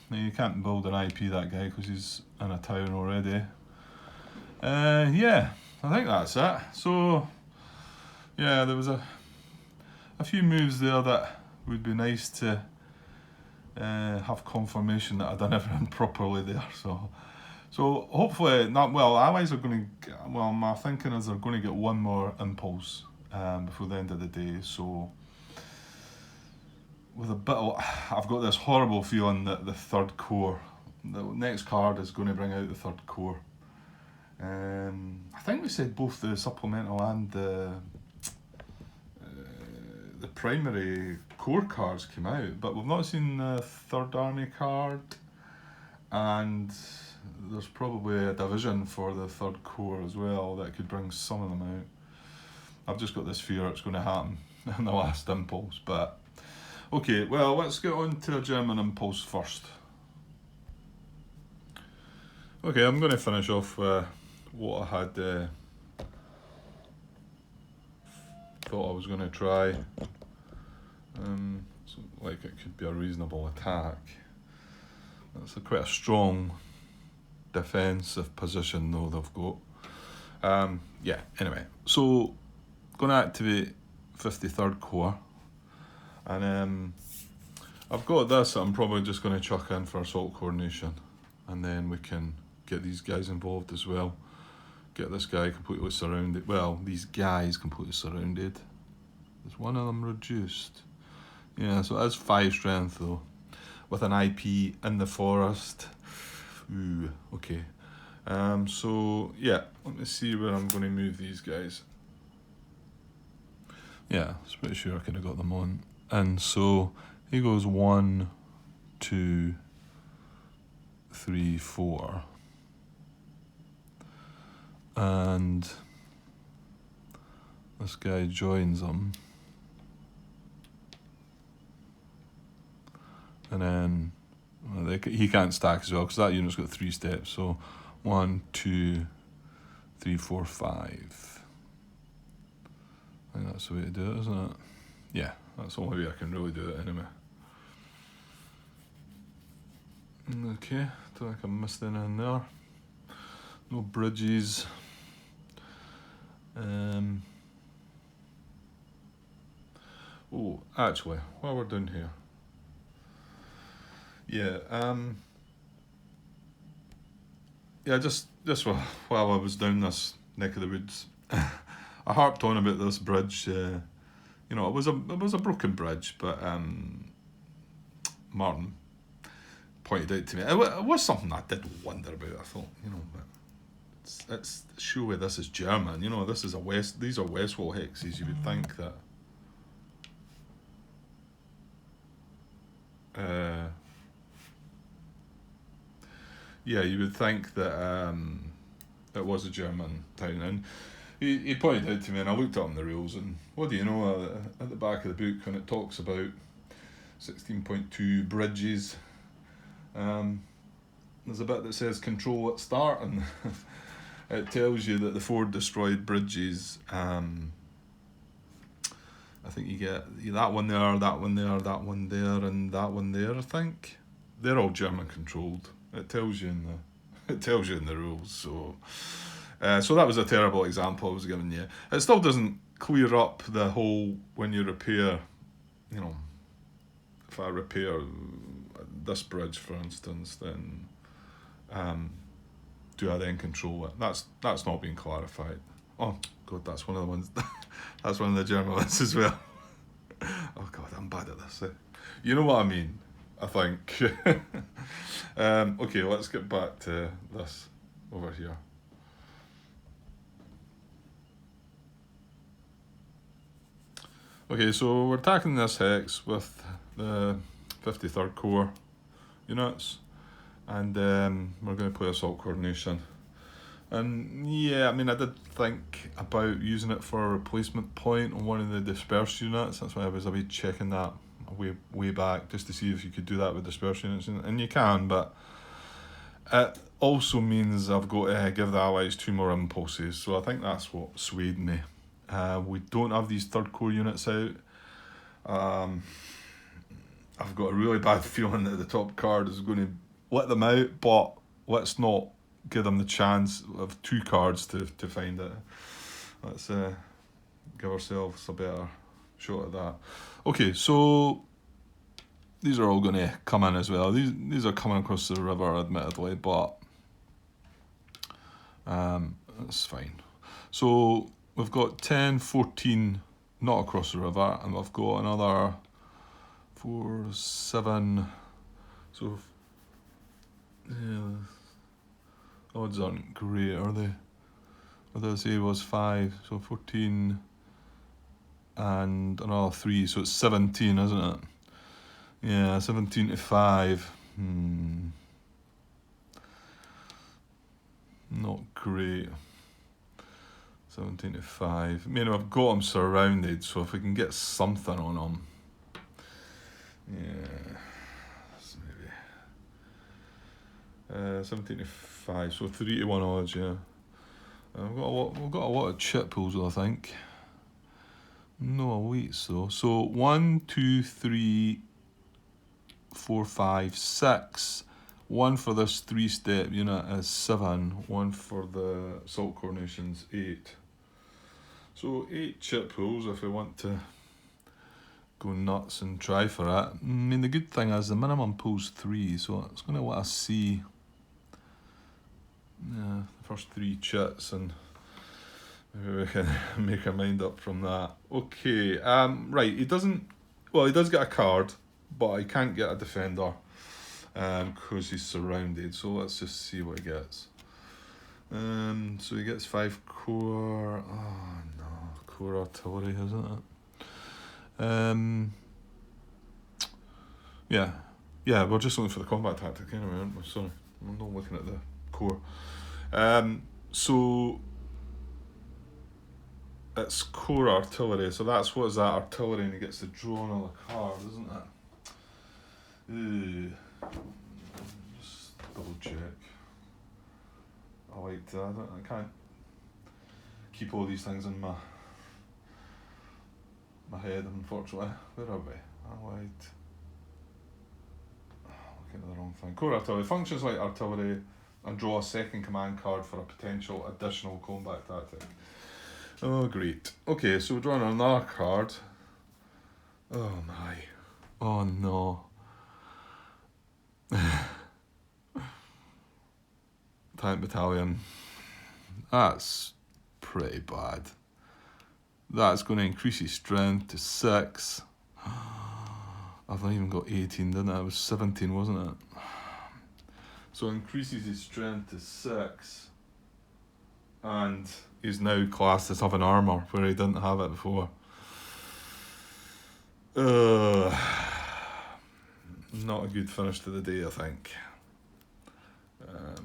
You can't build an IP that guy because he's in a town already. Yeah, I think that's it. So yeah, there was a few moves there that would be nice to have confirmation that I've done everything properly there. So hopefully not. Well, allies are going to. Well, my thinking is they're going to get one more impulse before the end of the day. So with a bit of, I've got this horrible feeling that the third corps, the next card is going to bring out the third corps. I think we said both the supplemental and the primary core cards came out, but we've not seen the third army card, and there's probably a division for the third corps as well that could bring some of them out. I've just got this fear it's going to happen in the last impulse, but okay, well, let's get on to a German impulse first. Okay, I'm going to finish off what I had thought I was going to try. So, like, it could be a reasonable attack. It's quite a strong defensive position though they've got. Yeah, anyway, so going to activate 53rd Corps, and I've got this that I'm probably just going to chuck in for assault coordination, and then we can get these guys involved as well. Get this guy completely surrounded. Well, these guys completely surrounded. Is one of them reduced? Yeah, so it is 5 strength though, with an IP in the forest. Ooh, okay. So yeah, let me see where I'm going to move these guys. Yeah, I was pretty sure I could have got them on. And so he goes 1, 2, 3, 4. And this guy joins them. And then he can't stack as well because that unit's got 3 steps. So 1, 2, 3, 4, 5. I think that's the way to do it, isn't it? Yeah, that's the only way I can really do it anyway. Okay, don't think I missed anything in there. No bridges. Oh, actually, while we're down here. Yeah, just while I was down this neck of the woods, I harped on about this bridge. You know, it was a broken bridge, but Martin pointed out to me it was something I did wonder about. I thought, you know, but it's surely this is German. You know, this is these are Westwall hexes. You would think that. Yeah, you would think that it was a German town, and he pointed out to me, and I looked up in the rules, and what do you know, at the back of the book when it talks about 16.2 bridges, there's a bit that says control at start, and it tells you that the 4 destroyed bridges, I think you get that one there, that one there, that one there, and that one there. I think they're all German controlled. It tells you in the rules. So that was a terrible example I was giving you. It still doesn't clear up the whole when you repair. You know, if I repair this bridge, for instance, then do I then control it? That's not being clarified. Oh God, that's one of the ones. That's one of the German ones as well. Oh God, I'm bad at this. You know what I mean? I think. Okay, let's get back to this over here. Okay, so we're attacking this hex with the 53rd Corps units, and we're going to play assault coordination. And yeah, I mean, I did think about using it for a replacement point on one of the dispersed units. That's why I was a bit checking that way back, just to see if you could do that with dispersed units, and you can, but it also means I've got to give the allies 2 more impulses, so I think that's what swayed me. We don't have these 3rd Corps units out. I've got a really bad feeling that the top card is going to let them out, but let's not give them the chance of 2 cards to find it. Let's give ourselves a better shot at that. Okay, so these are all going to come in as well. These are coming across the river, admittedly, but that's fine. So we've got 10, 14 not across the river, and we've got another 4, 7. So yeah, odds aren't great, are they? What did I say was 5? So 14 and another 3, so it's 17, isn't it? Yeah, 17 to 5. not great. 17 to 5. I mean, I've got him surrounded, so if we can get something on him. Yeah. So maybe 17 to 5, so 3 to 1 odds, yeah. We've got a lot of chip pulls, I think. No elites though. So 1, 2, 3, 4, 5, 6. 1 for this 3-step unit is 7. 1 for the salt coronations 8. So 8 chip pulls if we want to go nuts and try for it. I mean, the good thing is the minimum pull's 3, so it's going to let us see the first 3 chits, and maybe we can make our mind up from that. Okay, right, he does get a card, but he can't get a defender because he's surrounded, so let's just see what he gets. So he gets 5 core, oh no, core artillery, isn't it? Yeah, we're just looking for the combat tactic anyway, aren't we? Sorry, I'm not looking at the core. So it's core artillery, so that's what is that artillery, and he gets to draw another card, isn't it? Just double check. I can't keep all these things in my head, unfortunately. Where are we? Allied. Looking at the wrong thing. Core artillery functions like artillery and draw a second command card for a potential additional combat tactic. Oh, great. Okay, so we're drawing another card. Oh my. Oh no. Tank battalion. That's pretty bad. That's going to increase his strength to 6. I've not even got 18, didn't I? It was 17, wasn't it? So increases his strength to 6. And he's now classed as having armour, where he didn't have it before. Not a good finish to the day, I think. Let's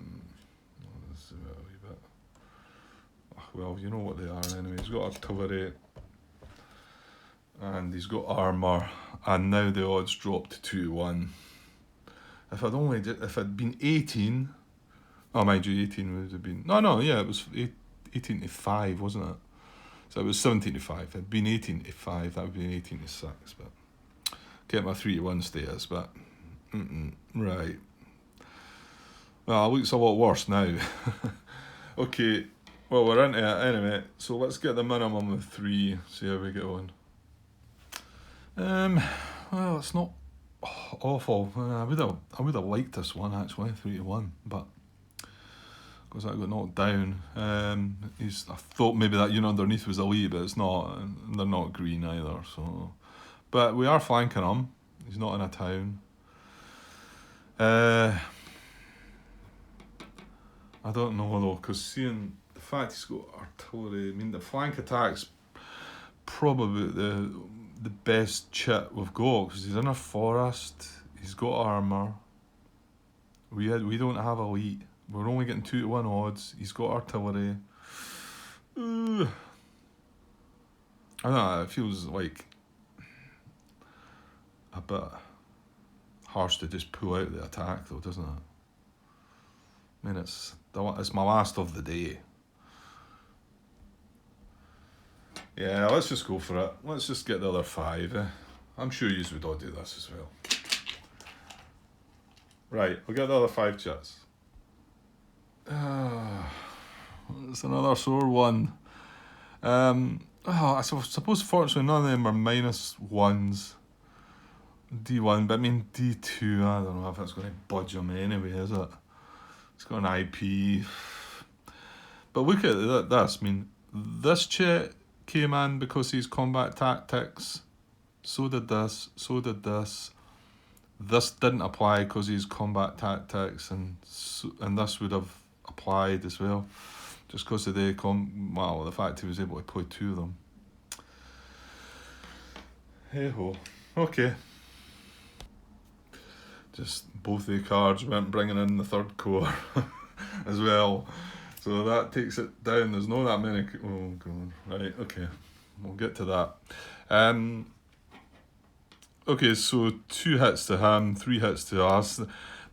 zoom out a wee bit. Well, you know what they are anyway. He's got artillery, and he's got armour, and now the odds dropped to 2 to 1. If it'd been 18, oh mind you, 18 would have been, it was 18 to 5, wasn't it? So it was 17 to 5. If it'd been 18 to 5, that would be 18 to 6, but get my 3 to 1 status, but right. Well, it looks a lot worse now. Okay, well, we're into it anyway, so let's get the minimum of 3, see how we get on. Well, it's not awful. I would have liked this one actually, 3 to 1, but because I got knocked down. I thought maybe that unit underneath was elite, but it's not. And they're not green either. So, but we are flanking him. He's not in a town. I don't know though, because seeing the fact he's got artillery, I mean the flank attack's probably the best chit we've got, because he's in a forest, he's got armour. We don't have elite. We're only getting 2 to 1 odds. He's got artillery. I don't know, it feels like a bit harsh to just pull out the attack though, doesn't it? I mean, it's my last of the day. Yeah, let's just go for it. Let's just get the other 5. I'm sure you would all do this as well. Right, we'll get the other 5 chits. It's another sore one. I suppose fortunately none of them are -1s. D1, but I mean D2, I don't know if it's going to budge them anyway, is it? It's got an IP. But look at this, I mean, this chit came in because he's combat tactics. So did this, so did this. This didn't apply because he's combat tactics, and this would have applied as well, just because of the fact he was able to play 2 of them. Hey ho. Okay. Just both the cards went bringing in the 3rd core as well. So that takes it down. There's not that many. Oh, God. Right, okay. We'll get to that. Okay, so 2 hits to him, 3 hits to us.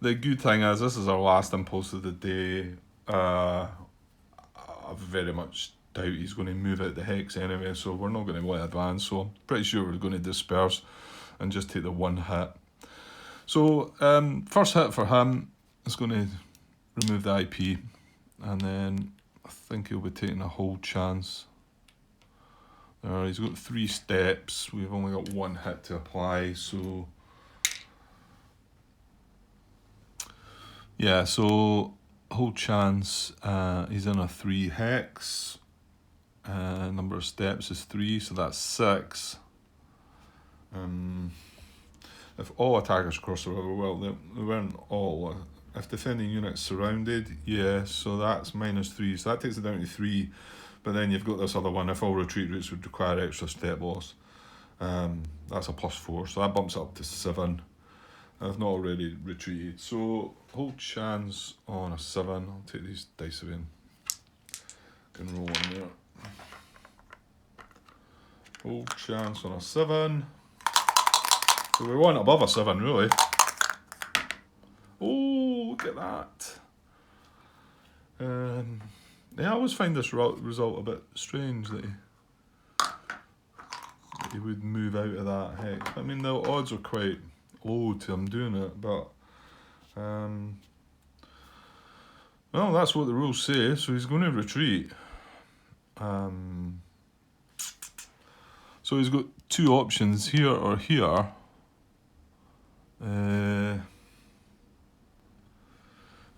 The good thing is, this is our last impulse of the day. I very much doubt he's going to move out the hex anyway, so we're not going to let advance. So I'm pretty sure we're going to disperse and just take the 1 hit. So first hit for him is going to remove the IP, and then I think he'll be taking a hold chance. He's got 3 steps. We've only got 1 hit to apply, so yeah. So hold chance. He's in a 3 hex. Number of steps is 3, so that's 6. If all attackers cross the river, well, they weren't all. If defending units surrounded, yeah, so that's -3, so that takes it down to 3. But then you've got this other one, if all retreat routes would require extra step loss. That's a +4, so that bumps it up to 7. I've not already retreated. So hold chance on a 7. I'll take these dice away and roll on there. Hold chance on a 7. So we want above a 7, really. Oh, look at that. Yeah, I always find this result a bit strange that he would move out of that hex. I mean, the odds are quite low to him doing it, but well, that's what the rules say, so he's going to retreat. So he's got 2 options, here or here.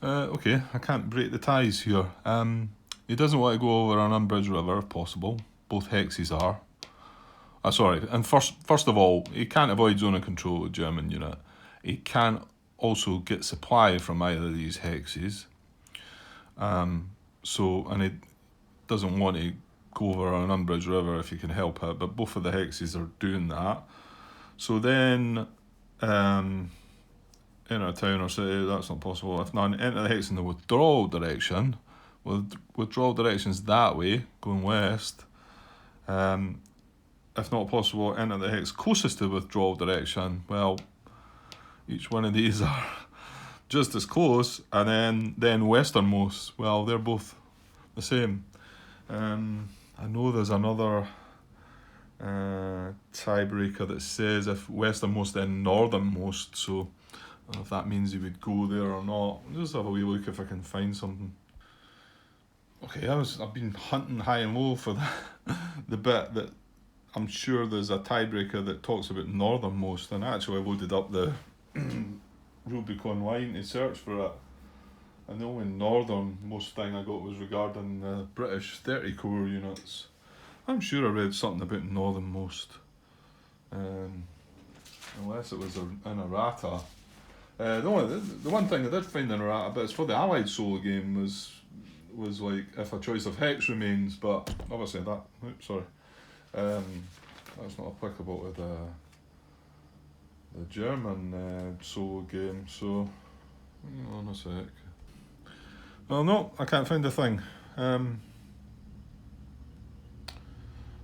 Okay, I can't break the ties here. He doesn't want to go over an unbridged river if possible. Both hexes are. Sorry, and first of all, he can't avoid zone of control of German unit. He can't also get supply from either of these hexes. And he doesn't want to go over an unbridged river if he can help it, but both of the hexes are doing that. So then, enter a town or city, that's not possible. If not, enter the hex in the withdrawal direction. Withdrawal direction's that way, going west. If not possible, enter the hex closest to the withdrawal direction. Well, each one of these are just as close, and then westernmost. Well, they're both the same. I know there's another tiebreaker that says if westernmost, then northernmost. So I don't know if that means he would go there or not. I'll just have a wee look if I can find something. Okay, I've been hunting high and low for the bit that I'm sure there's a tiebreaker that talks about northernmost, and actually I loaded up the Rulebook online to search for it. And the only northernmost thing I got was regarding the British 30 Corps units. I'm sure I read something about northernmost. Unless it was in errata. The one thing I did find in errata, but it's for the Allied solo game, was like if a choice of hex remains, but obviously that's not applicable to the German solo game, so hang on a sec. Well, no, I can't find a thing.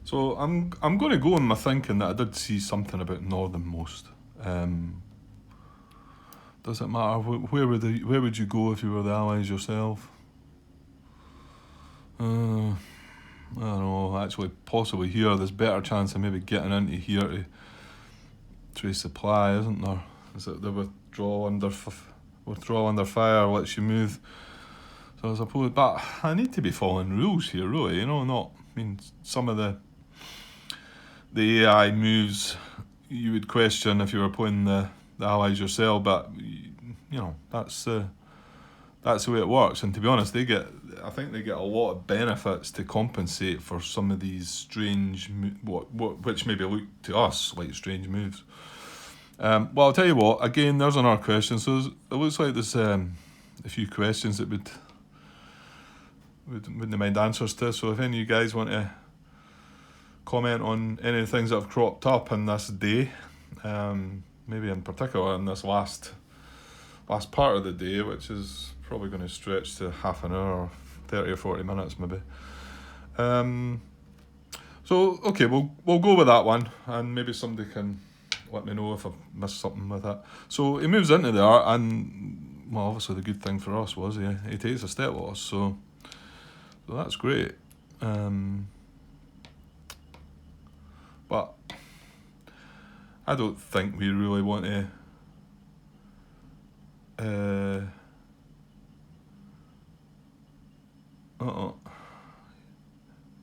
So I'm going to go in my thinking that I did see something about northernmost. Does it matter? Where would you go if you were the Allies yourself? I don't know. Actually, possibly here. There's better chance of maybe getting into here to trace supply, isn't there? Is it the withdrawal under fire lets you move? So I suppose, but I need to be following rules here, really. Some of the AI moves you would question if you were playing the Allies yourself, but that's the way it works. And to be honest, I think they get a lot of benefits to compensate for some of these strange, which maybe look to us like strange moves. Well, I'll tell you what. Again, there's another question. So it looks like there's a few questions that wouldn't mind answers to. So if any of you guys want to comment on any of the things that have cropped up in this day, maybe in particular in this last part of the day, which is probably going to stretch to half an hour or 30 or 40 minutes maybe. So okay, we'll go with that one, and maybe somebody can let me know if I've missed something with it. So he moves into there, and well, obviously the good thing for us was he takes a step loss, so that's great. But I don't think we really want to.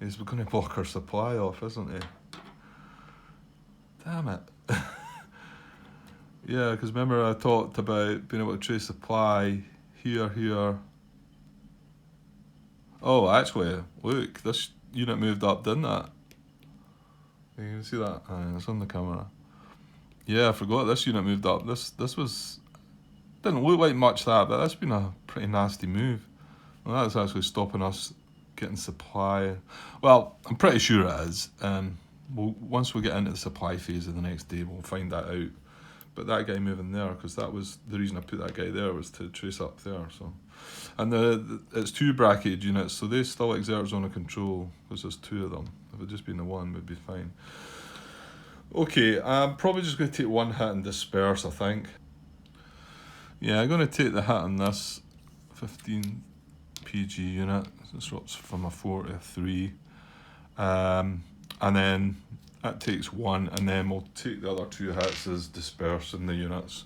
He's going to block our supply off, isn't he? Damn it. Yeah, because remember I talked about being able to trace supply here. Oh, actually, look, this unit moved up, didn't it? You can see that? It's on the camera. Yeah, I forgot this unit moved up. This was... Didn't look like much that, but that's been a pretty nasty move. Well, that's actually stopping us getting supply. Well, I'm pretty sure it is. Once we get into the supply phase of the next day, we'll find that out. But that guy moving there, because that was the reason I put that guy there, was to trace up there. So, and it's 2 bracketed units, so they still exert zone of control because there's 2 of them. If it had just been the one, we'd be fine. Okay, I'm probably just going to take 1 hit and disperse, I think. Yeah, I'm going to take the hit on this 15 PG unit. This drops from a 4 to a 3. And then that takes 1, and then we'll take the other 2 hits as dispersing the units.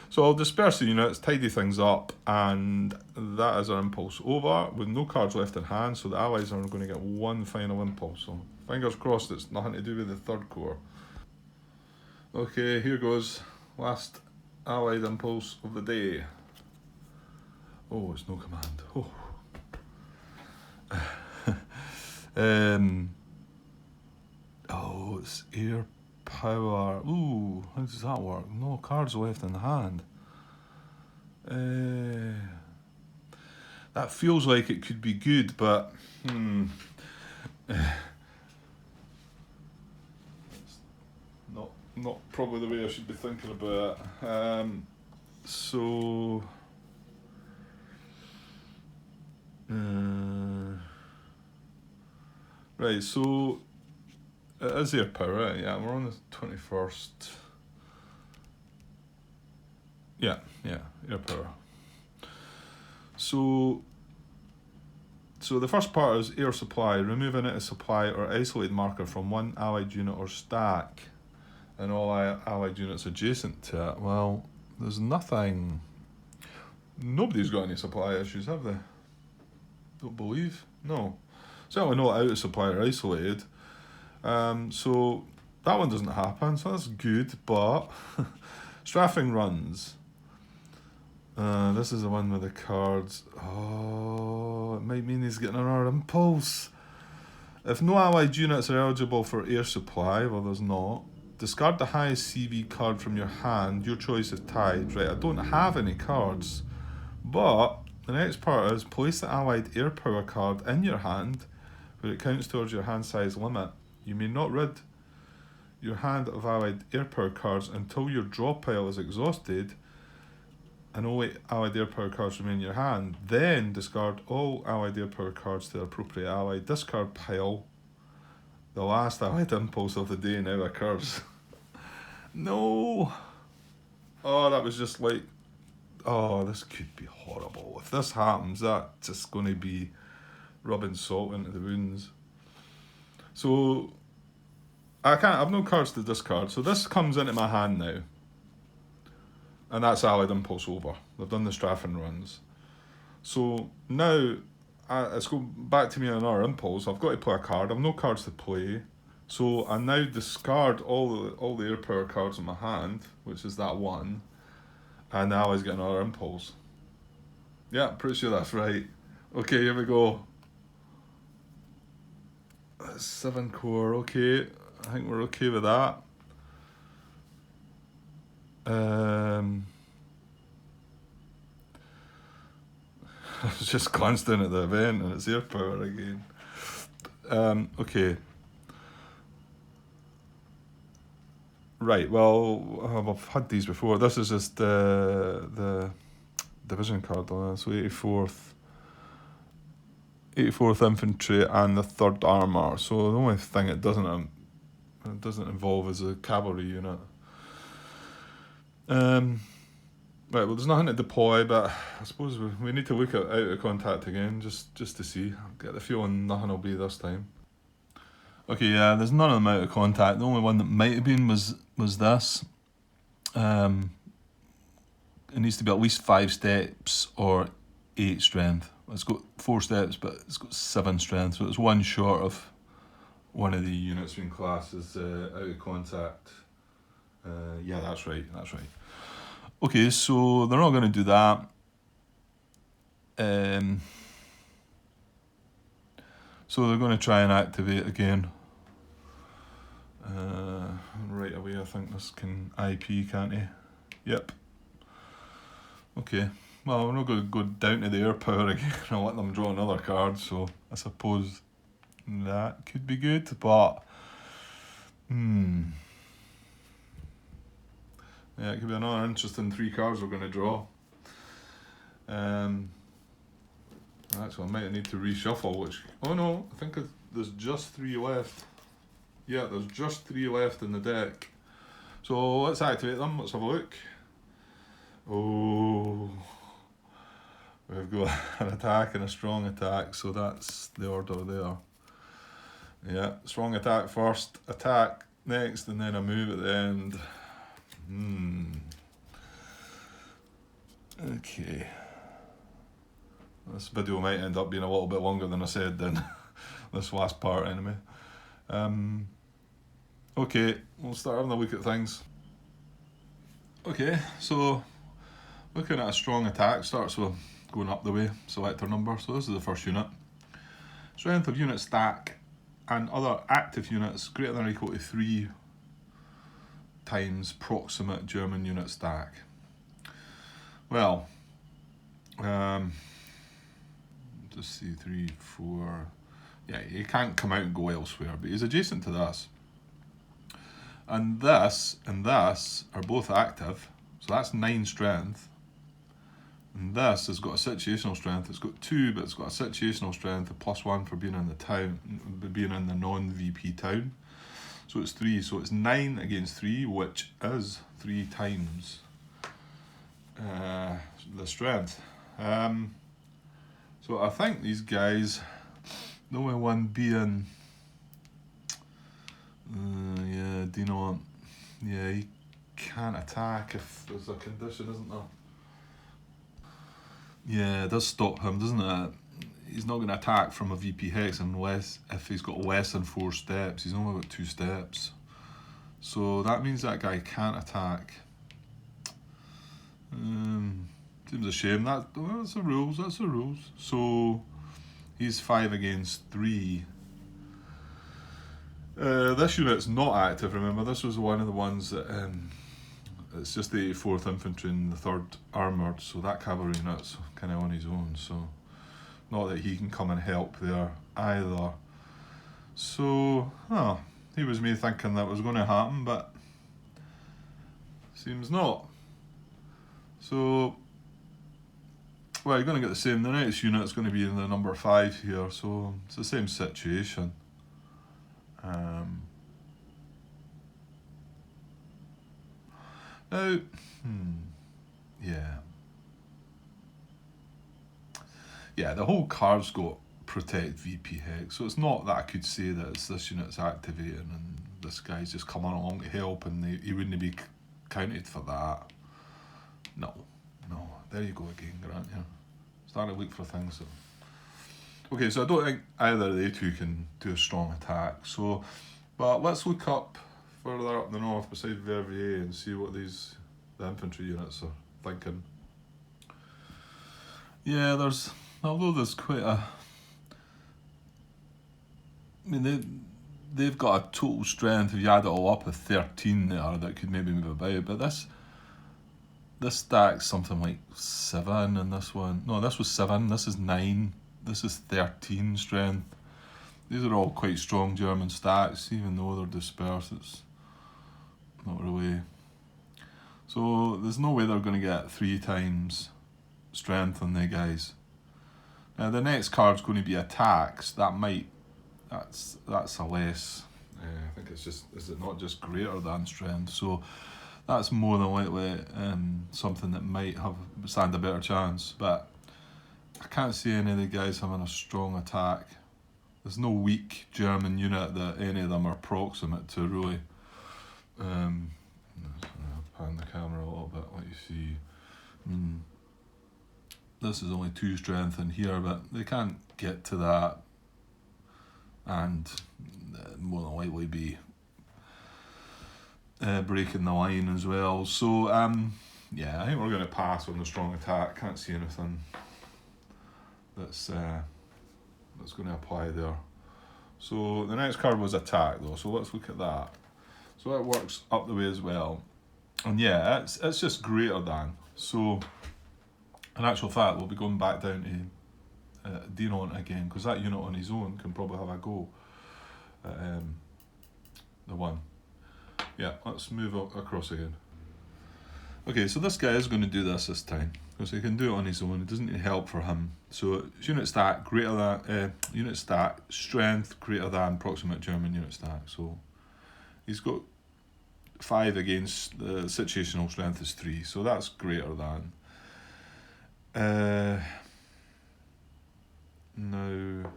So I'll disperse the units, tidy things up, and that is our impulse over with no cards left in hand, so the allies are going to get 1 final impulse. So fingers crossed it's nothing to do with the 3rd corps. Okay, here goes. Last allied impulse of the day. Oh, it's no command. Oh, it's air power. Ooh, how does that work? No cards left in hand. That feels like it could be good, but not probably the way I should be thinking about it. So. Right, so it is air power, right? Yeah, we're on the 21st. Yeah, air power. So the first part is air supply. Remove a supply or isolate marker from 1 allied unit or stack and all allied units adjacent to it. Well, there's nothing. Nobody's got any supply issues, have they? Don't believe. No. Certainly not out of supply or isolated. So that one doesn't happen, so that's good, but strafing runs. This is the one with the cards. Oh, it might mean he's getting another impulse. If no allied units are eligible for air supply, well there's not, discard the highest CV card from your hand. Your choice is tied. Right, I don't have any cards, but the next part is place the allied air power card in your hand where it counts towards your hand size limit. You may not rid your hand of allied air power cards until your draw pile is exhausted and only allied air power cards remain in your hand. Then discard all allied air power cards to the appropriate allied discard pile. The last allied impulse of the day now occurs. No! Oh, that was just like... Oh, this could be horrible. If this happens, that's just going to be rubbing salt into the wounds. So I've no cards to discard, so this comes into my hand now. And that's allied impulse over. They've done the strafing runs. So now it's going back to me on another impulse. I've got to play a card. I've no cards to play. So I now discard all the air power cards in my hand, which is that one. And now I get another impulse. Yeah, pretty sure that's right. Okay, here we go. 7 core, okay. I think we're okay with that. I was just glanced in at the event and it's air power again. Okay. Right, well, I've had these before. This is just the division card on it, so 84th. 84th Infantry and the 3rd Armour. So the only thing it doesn't involve is a cavalry unit. Right, well, there's nothing to deploy, but I suppose we need to look at out of contact again, just to see. I get the feeling nothing will be this time. Okay, yeah, there's none of them out of contact. The only one that might have been was this. It needs to be at least 5 steps or 8 strength. It's got 4 steps, but it's got 7 strength, so it's one short of one of the units being classed as out of contact. Yeah, that's right. Okay, so they're not going to do that. So they're going to try and activate again. Right away, I think this can IP, can't he? Yep. Okay, well, we're not going to go down to the air power again. I'll let them draw another card, so I suppose that could be good, but yeah, it could be another interesting 3 cards we're going to draw. Actually, I might need to reshuffle, which... Oh no, I think there's just 3 left. Yeah, there's just 3 left in the deck. So let's activate them, let's have a look. Oh, we've got an attack and a strong attack, so that's the order there. Yeah, strong attack first, attack next, and then a move at the end. Okay. This video might end up being a little bit longer than I said then. This last part anyway. Okay, we'll start having a look at things. Okay, so looking at a strong attack starts with going up the way, selector number. So this is the first unit. Strength of unit stack and other active units greater than or equal to 3 times proximate German unit stack. Well, just see 3, 4. Yeah, he can't come out and go elsewhere, but he's adjacent to this. And this and this are both active, so that's 9 strength. And this has got a situational strength. It's got 2, but it's got a situational strength of +1 for being in the town, being in the non-VP town. So it's 3. So it's 9 against 3, which is 3 times the strength. So I think these guys, the only one being, yeah, do you know what? Yeah, he can't attack if there's a condition, isn't there? Yeah, it does stop him, doesn't it? He's not going to attack from a VP hex unless if he's got less than 4 steps. He's only got 2 steps. So that means that guy can't attack. Seems a shame. That's the rules. So he's 5 against 3. This unit's not active, remember. This was one of the ones that it's just the 84th Infantry and the 3rd Armoured, so that cavalry unit's kind of on his own, so not that he can come and help there either. So, he was me thinking that was going to happen, but seems not. So, well, you're going to get the same. The next unit's going to be in the number 5 here, so it's the same situation. Now, yeah, the whole card's got protect VP hex, so it's not that I could say that it's this unit's activating and this guy's just coming along to help and he wouldn't be counted for that. No, there you go again, Grant. Yeah, starting to look for things. So. Okay, so I don't think either of they two can do a strong attack. So, but let's look up further up the north beside Verviers and see what the infantry units are thinking. Yeah, although there's quite a... I mean, they've got a total strength, if you add it all up, of 13 there that could maybe move about, but this stack's something like 7 and this one... No, this was 7, this is 9, this is 13 strength. These are all quite strong German stacks, even though they're dispersed, it's not really... So there's no way they're going to get 3 times strength on the guys. The next card's going to be attacks. That's a less. I think it's just, is it not just greater than strength? So that's more than likely something that might stand a better chance. But I can't see any of the guys having a strong attack. There's no weak German unit that any of them are proximate to, really. Pan the camera a little bit, let you see. This is only 2 strength in here, but they can't get to that, and more than likely be breaking the line as well. So yeah, I think we're going to pass on the strong attack. Can't see anything that's going to apply there. So the next card was attack though, so let's look at that. So that works up the way as well, and yeah, it's just greater than. So in actual fact, we'll be going back down to Dinon again, because that unit on his own can probably have a go at the one. Yeah, let's move across again. Okay, so this guy is going to do this time, because he can do it on his own. It doesn't need help for him. So it's unit stat greater than unit stat strength greater than proximate German unit stat. So he's got 5 against the situational strength is 3, so that's greater than. Now,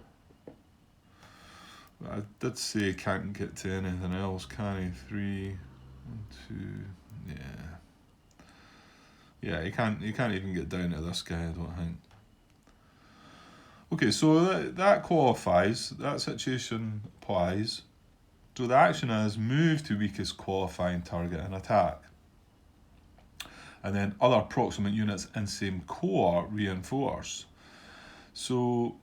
I did say can't get to anything else, can he? 3, 1, 2, yeah. Yeah, he can't even get down to this guy, I don't think. Okay, so that qualifies, that situation applies. So the action is move to weakest qualifying target and attack. And then other proximate units in same core reinforce. So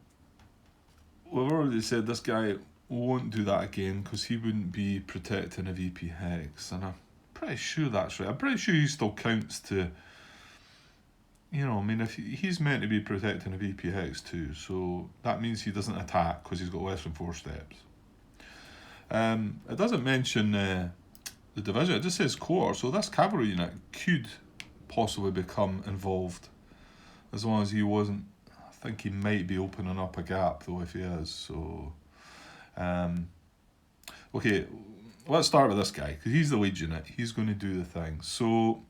we've already said this guy won't do that again because he wouldn't be protecting a VP hex, and I'm pretty sure that's right. I'm pretty sure he still counts to, you know, I mean, if he's meant to be protecting a VP hex too, so that means he doesn't attack because he's got less than 4 steps. It doesn't mention the division, it just says core, so this cavalry unit could possibly become involved, as long as he wasn't. I think he might be opening up a gap though if he is. So okay, let's start with this guy because he's the lead unit. He's going to do the thing. So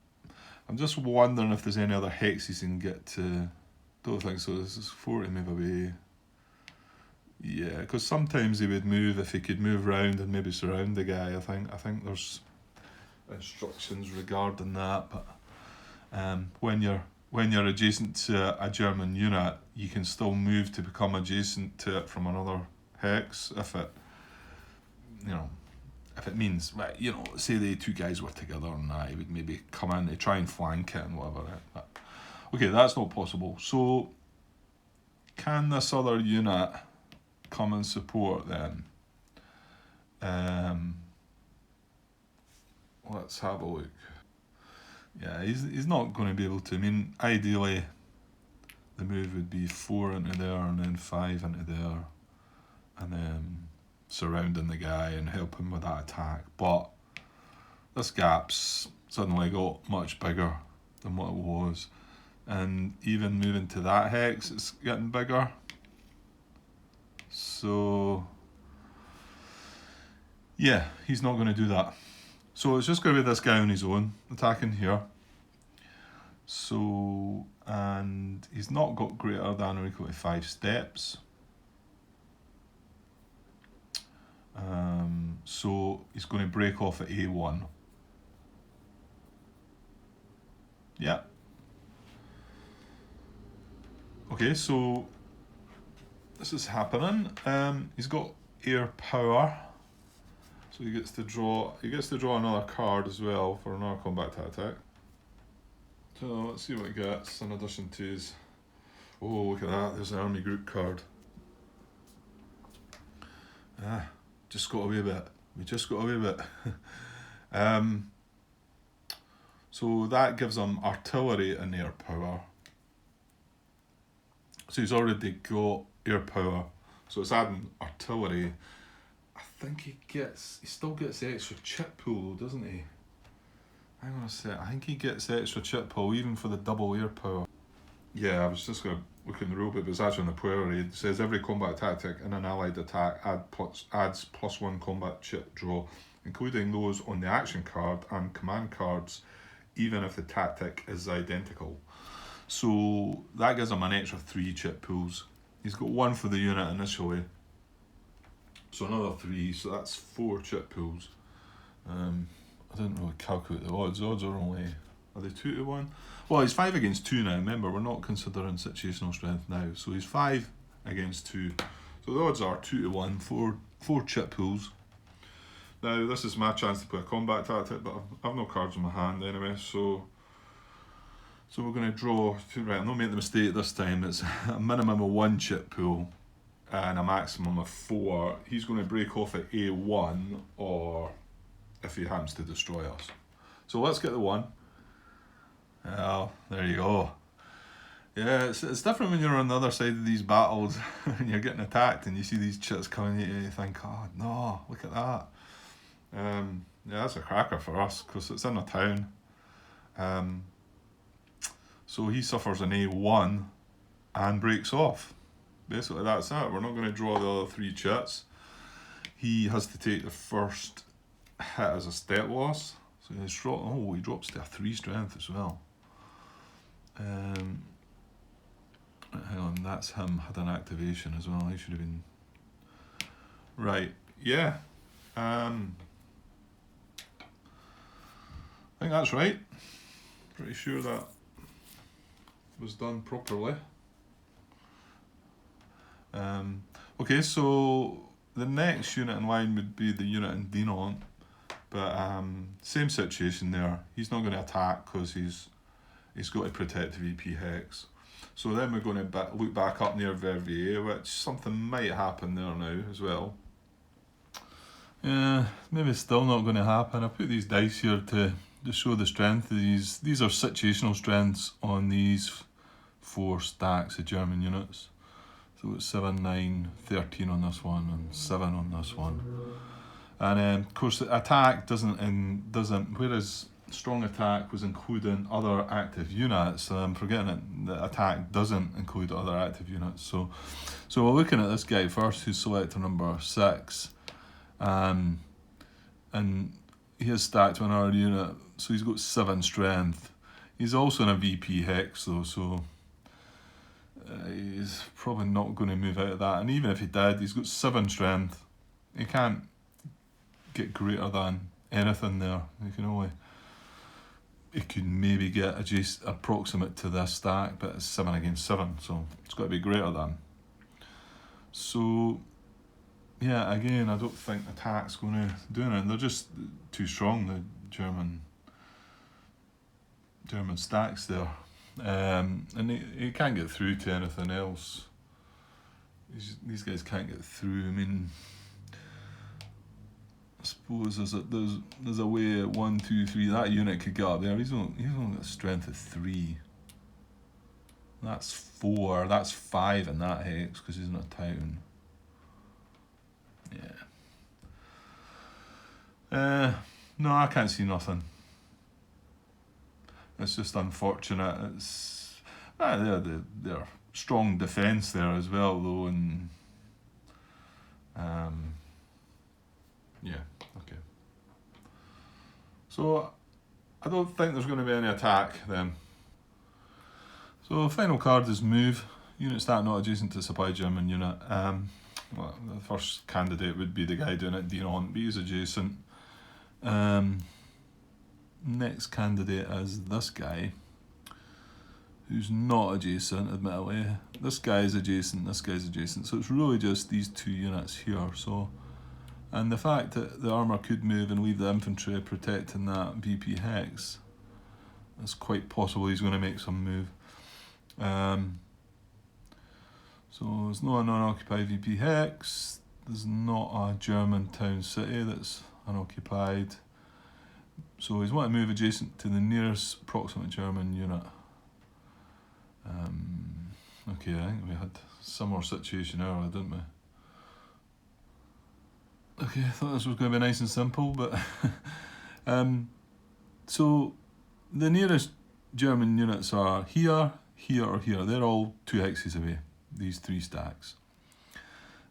I'm just wondering if there's any other hexes he can get to. Don't think so. This is 4 to move away. Yeah, because sometimes he would move if he could move around and maybe surround the guy. I think there's instructions regarding that, but when you're adjacent to a German unit, you can still move to become adjacent to it from another hex if it, you know, if it means, right, you know, say the 2 guys were together and he would maybe come in to try and flank it and whatever. But, okay, that's not possible. So can this other unit come and support then? Let's have a look. Yeah, he's not going to be able to. I mean, ideally, the move would be 4 into there and then 5 into there, and then surrounding the guy and help him with that attack. But this gap's suddenly got much bigger than what it was, and even moving to that hex, it's getting bigger. So yeah, he's not going to do that. So it's just going to be this guy on his own, attacking here. So, and he's not got greater than or equal to 5 steps. So he's going to break off at A1. Yeah. Okay, so this is happening. He's got air power. So he gets to draw another card as well for another combat attack. So let's see what he gets in addition to his. Oh, look at that! There's an army group card. Just got away a bit. We just got away a bit. So that gives him artillery and air power. So he's already got air power. So it's adding artillery. I think he still gets the extra chip pool, doesn't he? Hang on a sec. I think he gets extra chip pool even for the double air power. Yeah, I was just going to look in the rulebook, but it's actually on the player aid. It says every combat tactic in an allied attack adds +1 combat chip draw, including those on the action card and command cards, even if the tactic is identical. So that gives him an extra 3 chip pools. He's got 1 for the unit initially, so another 3, so that's 4 chip pools. I didn't really calculate the odds. Odds are only, are they 2 to 1? Well, he's 5 against 2 now. Remember, we're not considering situational strength now. So he's 5 against 2. So the odds are 2 to 1, 4 chip pools. Now, this is my chance to play a combat tactic, but I've no cards in my hand anyway, so we're going to draw. Right, I'm not making the mistake this time. It's a minimum of 1 chip pool and a maximum of 4. He's going to break off at A1, or if he happens to destroy us. So let's get the 1. Oh, there you go. Yeah, it's different when you're on the other side of these battles and you're getting attacked and you see these chits coming at you and you think, oh no, look at that. Yeah, that's a cracker for us because it's in a town. So he suffers an A1 and breaks off. Basically that's it. We're not going to draw the other 3 chits. He has to take the first hit as a step loss. So he drops to a 3 strength as well. Hang on, that's him, had an activation as well. He should have been right. Yeah, I think that's right. Pretty sure that was done properly. Okay, so the next unit in line would be the unit in Dinan, but same situation there. He's not going to attack because he's got to protect the VP Hex. So then we're going to look back up near Verviers, which something might happen there now as well. Yeah, maybe it's still not going to happen. I put these dice here to show the strength of these. These are situational strengths on these 4 stacks of German units. So it's 7, 9, 13 on this one, and 7 on this one. And of course, the attack doesn't, whereas strong attack was including other active units, I'm forgetting it, the attack doesn't include other active units. So we're looking at this guy first, who's selector number 6. And he has stacked on our unit, so he's got 7 strength. He's also in a VP Hex though, so he's probably not going to move out of that. And even if he did, he's got 7 strength. He can't get greater than anything there. He could maybe get approximate to this stack, but it's 7 against 7, so it's got to be greater than. So yeah, again, I don't think attack's going to do anything. They're just too strong, the German stacks there. And he can't get through to anything else. These guys can't get through. I mean, I suppose there's a way 1, 2, 3. That unit could get up there. He's only got a strength of 3. That's 4. That's 5 in that hex because he's in a town. Yeah. No, I can't see nothing. It's just unfortunate. It's they're strong defence there as well though, and yeah, okay. So I don't think there's going to be any attack then. So final card is move. Unit stat not adjacent to supply German unit. Well, the first candidate would be the guy doing it, Dinan, but he's adjacent. Next candidate is this guy, who's not adjacent, admittedly. This guy is adjacent, this guy's adjacent, so it's really just these 2 units here. So, and the fact that the armour could move and leave the infantry protecting that VP Hex, it's quite possible he's going to make some move. So there's no unoccupied VP Hex, there's not a German town city that's unoccupied. So he's want to move adjacent to the nearest proximate German unit. Okay, I think we had a similar situation earlier, didn't we? Okay, I thought this was going to be nice and simple, but so the nearest German units are here, here or here. They're all 2 hexes away, these 3 stacks.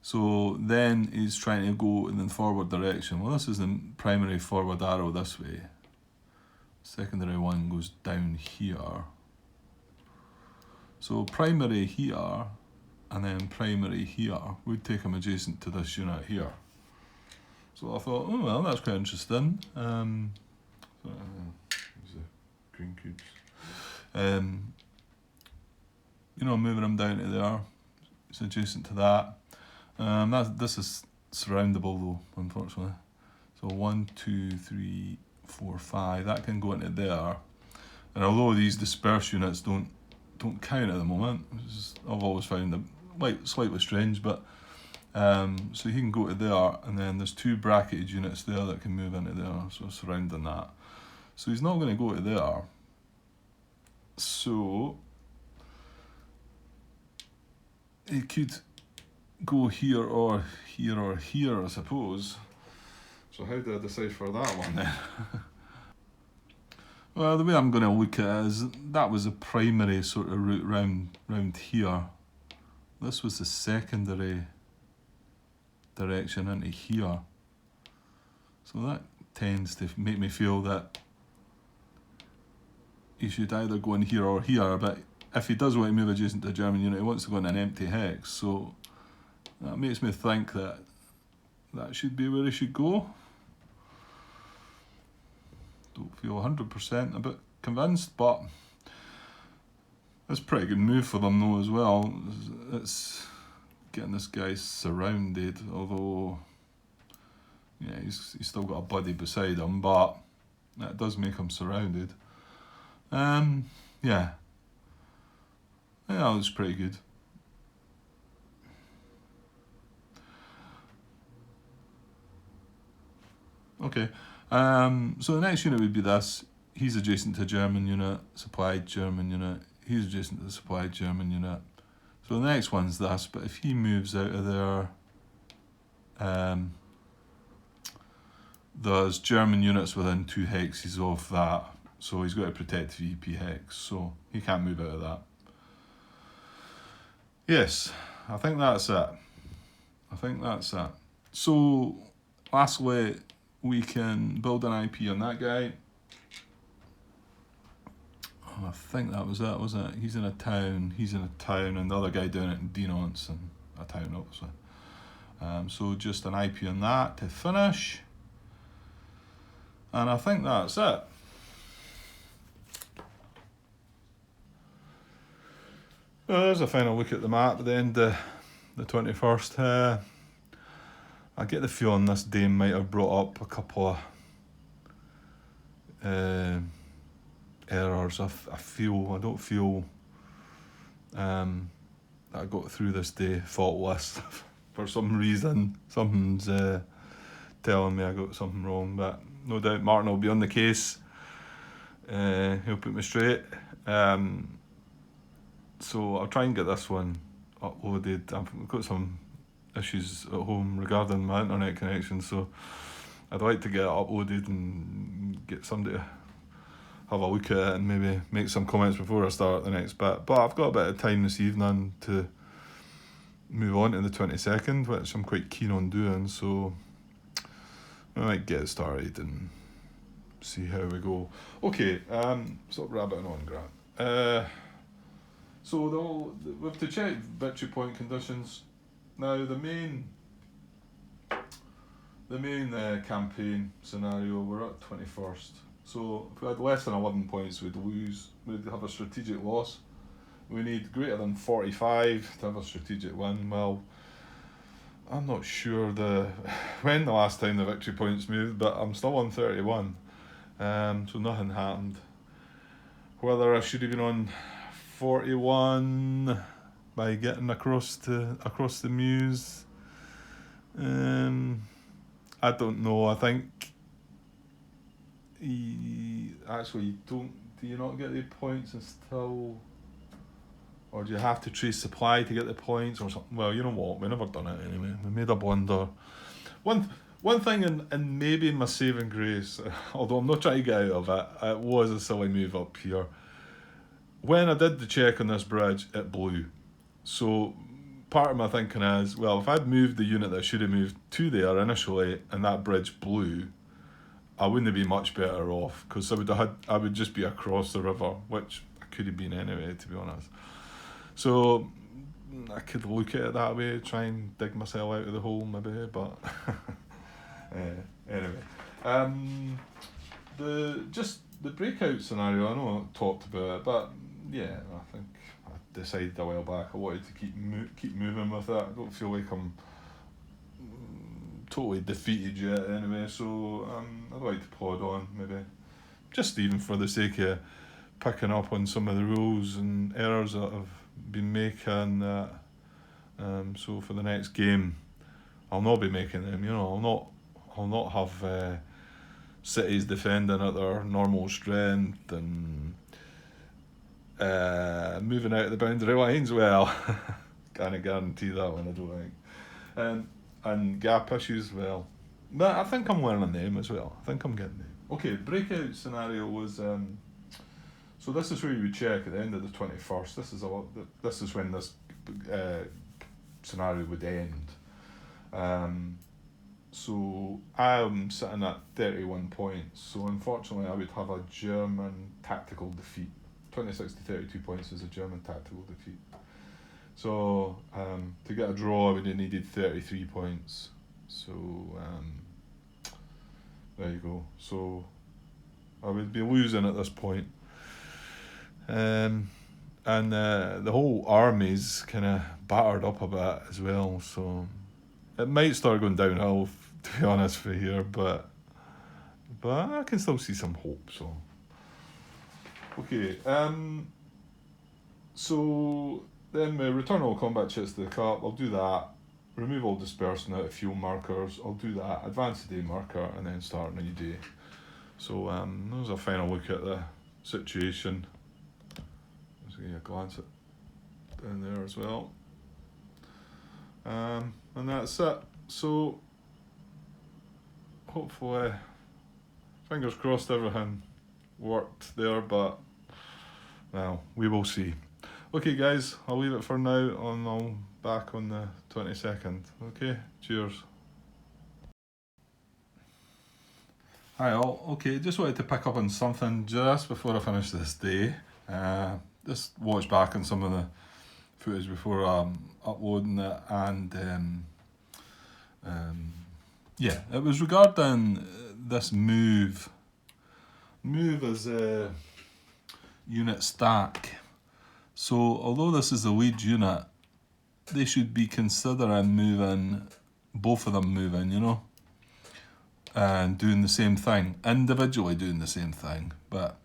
So then he's trying to go in the forward direction. Well, this is the primary forward arrow this way. Secondary one goes down here. So primary here and then primary here would take him adjacent to this unit here. So I thought, oh well, that's quite interesting. There's the green cubes. You know, moving him down to there. It's adjacent to that. This is surroundable though, unfortunately. So 1, 2, 3, 4, 5. That can go into there. And although these disperse units don't count at the moment, which is, I've always found them slightly strange, but so he can go to there, and then there's 2 bracketed units there that can move into there, so surrounding that. So he's not going to go to there. So he could go here or here or here, I suppose. So how do I decipher that one then? Well, the way I'm going to look at it is that was a primary sort of route round here. This was the secondary direction into here. So that tends to make me feel that he should either go in here or here, but if he does want to move adjacent to a German unit, he wants to go in an empty hex, so that makes me think that that should be where he should go. Don't feel 100% a bit convinced, but it's a pretty good move for them though as well. It's getting this guy surrounded, although yeah, he's still got a buddy beside him, but that does make him surrounded. Yeah, that was pretty good. Okay, so the next unit would be this. He's adjacent to a German unit, supplied German unit. He's adjacent to the supplied German unit. So the next one's this, but if he moves out of there, there's German units within 2 hexes of that, so he's got to protect the VP hex, so he can't move out of that. Yes, I think that's it. So, lastly, we can build an IP on that guy. Oh, I think that was it, wasn't it? He's in a town, and the other guy down it in Dinants, and a town, obviously. So just an IP on that to finish. And I think that's it. Well, there's a final look at the map at the end of the 21st. I get the feeling this dame might have brought up a couple of errors. I don't feel that I got through this day faultless. For some reason, something's telling me I got something wrong, but no doubt Martin will be on the case. He'll put me straight. So I'll try and get this one uploaded. I've got some issues at home regarding my internet connection, so I'd like to get it uploaded and get somebody to have a look at it and maybe make some comments before I start the next bit. But I've got a bit of time this evening to move on to the 22nd, which I'm quite keen on doing, so I might get started and see how we go. Okay, stop rabbiting on, Grant. So we have to check victory point conditions. Now the main campaign scenario, we're at 21st. So if we had less than 11 points, we'd have a strategic loss. We need greater than 45 to have a strategic win. Well, I'm not sure when the last time the victory points moved, but I'm still on 31. So nothing happened. Whether I should have been on 41 by getting across the Meuse, I don't know. I think do you not get the points until, or do you have to trace supply to get the points or something? Well, you know what, we never done it anyway. We made a blunder. One thing, and maybe my saving grace, although I'm not trying to get out of it, it was a silly move up here. when I did the check on this bridge, it blew. So part of my thinking is, well, if I'd moved the unit that I should have moved to there initially and that bridge blew, I wouldn't be much better off, because I would just be across the river, which I could have been anyway, to be honest. So I could look at it that way, try and dig myself out of the hole maybe, but anyway. The breakout scenario, I know I talked about it, but yeah, I think I decided a while back I wanted to keep moving with it. I don't feel like I'm totally defeated yet anyway, so I'd like to plod on, maybe just even for the sake of picking up on some of the rules and errors that I've been making. So for the next game, I'll not be making them. I'll not have cities defending at their normal strength and moving out of the boundary lines. Well, can't guarantee that one, I don't think. And gap issues, well, but I think I'm learning them as well. I think I'm getting them. Okay, breakout scenario was so this is where you would check at the end of the 21st. This is when this scenario would end. So I'm sitting at 31 points. So unfortunately, I would have a German tactical defeat. 26 to 32 points is a German tactical defeat. So to get a draw, I would have needed 33 points. So there you go. So I would be losing at this point. And the whole army's kind of battered up a bit as well. So it might start going downhill, to be honest, for here, but I can still see some hope. So okay, so then we return all combat chits to the cup. I'll do that. Remove all dispersing out of fuel markers. I'll do that. Advance the day marker and then start a new day. So there's a final look at the situation. Let's give you a glance at down there as well. And that's it. So hopefully, fingers crossed, everything worked there, but well, we will see. Okay guys, I'll leave it for now and I'll back on the 22nd. Okay, cheers. Hi all, okay, just wanted to pick up on something just before I finish this day. Just watch back on some of the footage before uploading it, and yeah, it was regarding this move as a unit stack. So although this is a lead unit, they should be considering moving, both of them moving, and doing the same thing, individually doing the same thing, but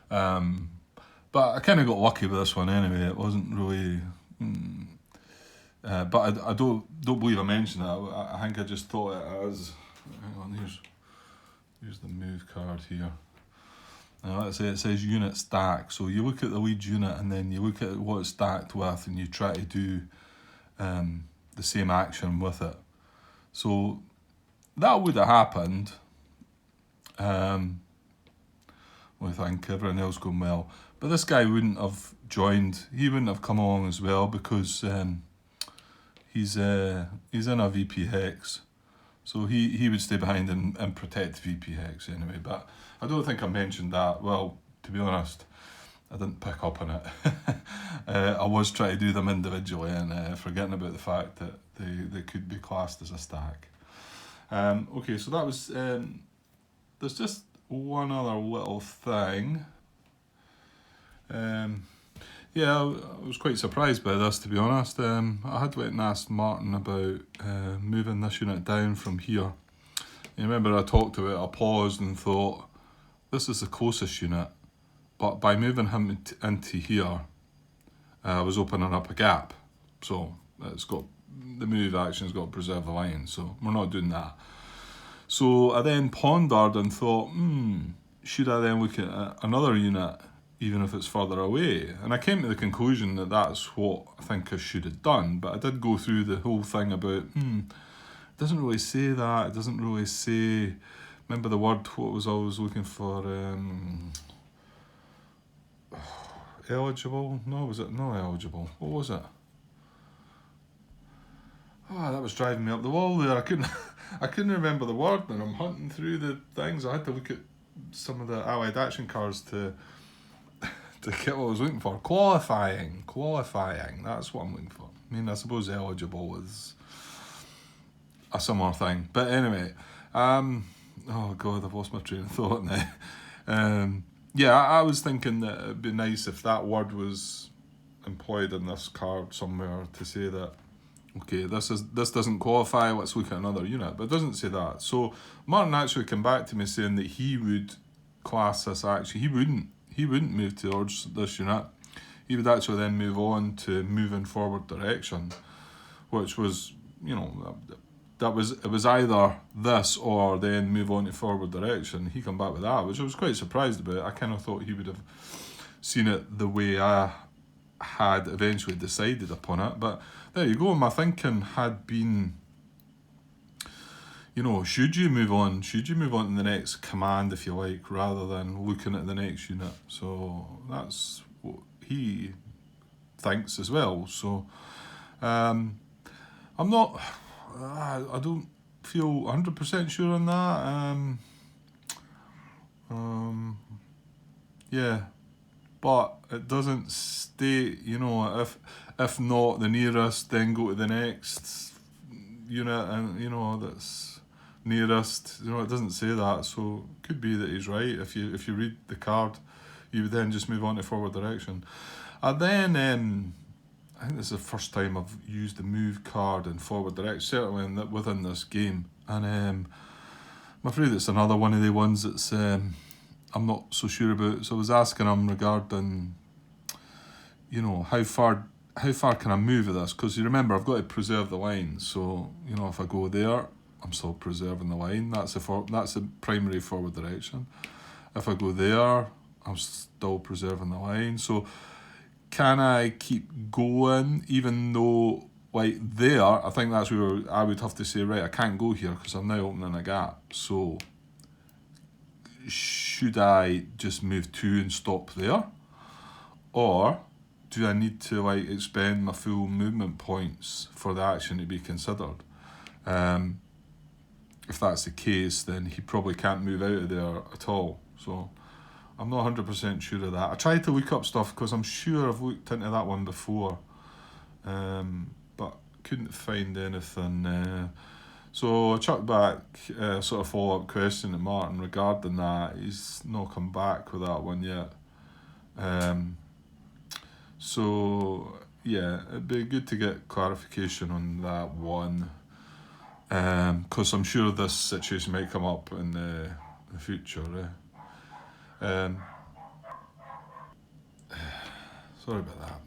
I kind of got lucky with this one anyway. It wasn't really, but I don't believe I mentioned it. I think I just thought it as, hang on, here's the move card here. Now let's say it says unit stack, so you look at the lead unit and then you look at what it's stacked with and you try to do the same action with it. So that would have happened with, I think, everything else going well. But this guy wouldn't have joined, he wouldn't have come along as well, because he's in a VP hex. So he would stay behind and protect VP hex anyway. But I don't think I mentioned that. Well, to be honest, I didn't pick up on it. I was trying to do them individually and forgetting about the fact that they could be classed as a stack. Okay, so that was, there's just one other little thing. Yeah, I was quite surprised by this, to be honest. I had went and asked Martin about moving this unit down from here. You remember I talked about it, I paused and thought, this is the closest unit, but by moving him into here, I was opening up a gap. So it's got, the move action's got to preserve the line, so we're not doing that. So I then pondered and thought, should I then look at another unit, even if it's further away? And I came to the conclusion that that's what I think I should have done, but I did go through the whole thing about, it doesn't really say that, it doesn't really say, remember the word, what was I was looking for, eligible? No, was it not eligible? What was it? Oh, that was driving me up the wall there. I couldn't remember the word, and I'm hunting through the things. I had to look at some of the Allied action cars to get what I was looking for. Qualifying. That's what I'm looking for. I mean, I suppose eligible is a similar thing, but anyway. Oh God, I've lost my train of thought now. Yeah, I was thinking that it'd be nice if that word was employed in this card somewhere to say that, okay, this doesn't qualify, let's look at another unit, but it doesn't say that. So Martin actually came back to me saying that he would class this action. He wouldn't move towards this unit. He would actually then move on to moving forward direction, which was, you know, it was either this or then move on to forward direction. He come back with that, which I was quite surprised about. I kind of thought he would have seen it the way I had eventually decided upon it. But there you go. My thinking had been, you know, should you move on to the next command, if you like, rather than looking at the next unit. So that's what he thinks as well. So I'm not, I don't feel 100% sure on that. Yeah, but it doesn't state, you know, if not the nearest, then go to the next unit, and you know that's nearest. You know, it doesn't say that, so it could be that he's right. If you read the card, you would then just move on to forward direction. And then I think this is the first time I've used the move card in forward direction, certainly within this game, and I'm afraid it's another one of the ones that's I'm not so sure about. So I was asking him regarding, you know, how far can I move with this? Because you remember, I've got to preserve the line. So, you know, if I go there, I'm still preserving the line. That's the primary forward direction. If I go there, I'm still preserving the line. So can I keep going even though, like, there, I think that's where I would have to say, right, I can't go here because I'm now opening a gap. So should I just move to and stop there? Or do I need to, like, expend my full movement points for the action to be considered? If that's the case, then he probably can't move out of there at all. So I'm not 100% sure of that. I tried to look up stuff because I'm sure I've looked into that one before, but couldn't find anything. So I chucked back sort of follow-up question to Martin regarding that. He's not come back with that one yet. So yeah, it'd be good to get clarification on that one, because I'm sure this situation might come up in the future. Sorry about that.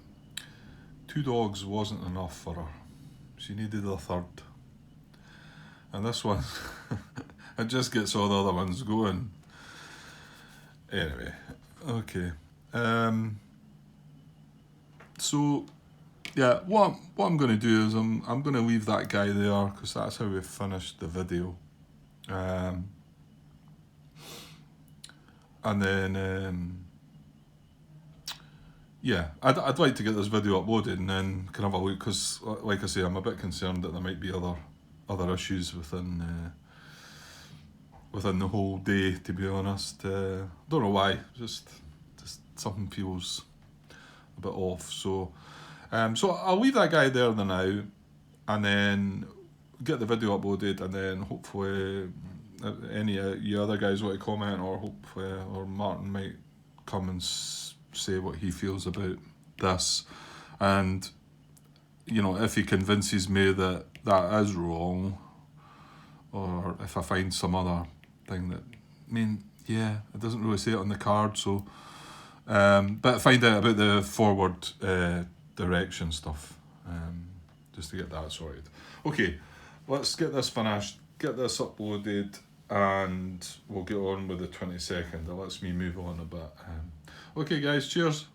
2 dogs wasn't enough for her. She needed a third. And this one, it just gets all the other ones going. Anyway, okay. So, yeah, what I'm going to do is I'm going to leave that guy there because that's how we finished the video. And then, yeah, I'd like to get this video uploaded and then can have a look because, like I say, I'm a bit concerned that there might be other issues within the whole day, to be honest. Don't know why, just something feels a bit off. So I'll leave that guy there now, and then get the video uploaded, and then hopefully any of you other guys want to comment, or hopefully or Martin might come and say what he feels about this, and you know, if he convinces me that is wrong, or if I find some other thing that, I mean, yeah, it doesn't really say it on the card, so but find out about the forward direction stuff, just to get that sorted. Okay, let's get this finished, get this uploaded, and we'll get on with the 22nd. It lets me move on a bit. Okay guys, cheers.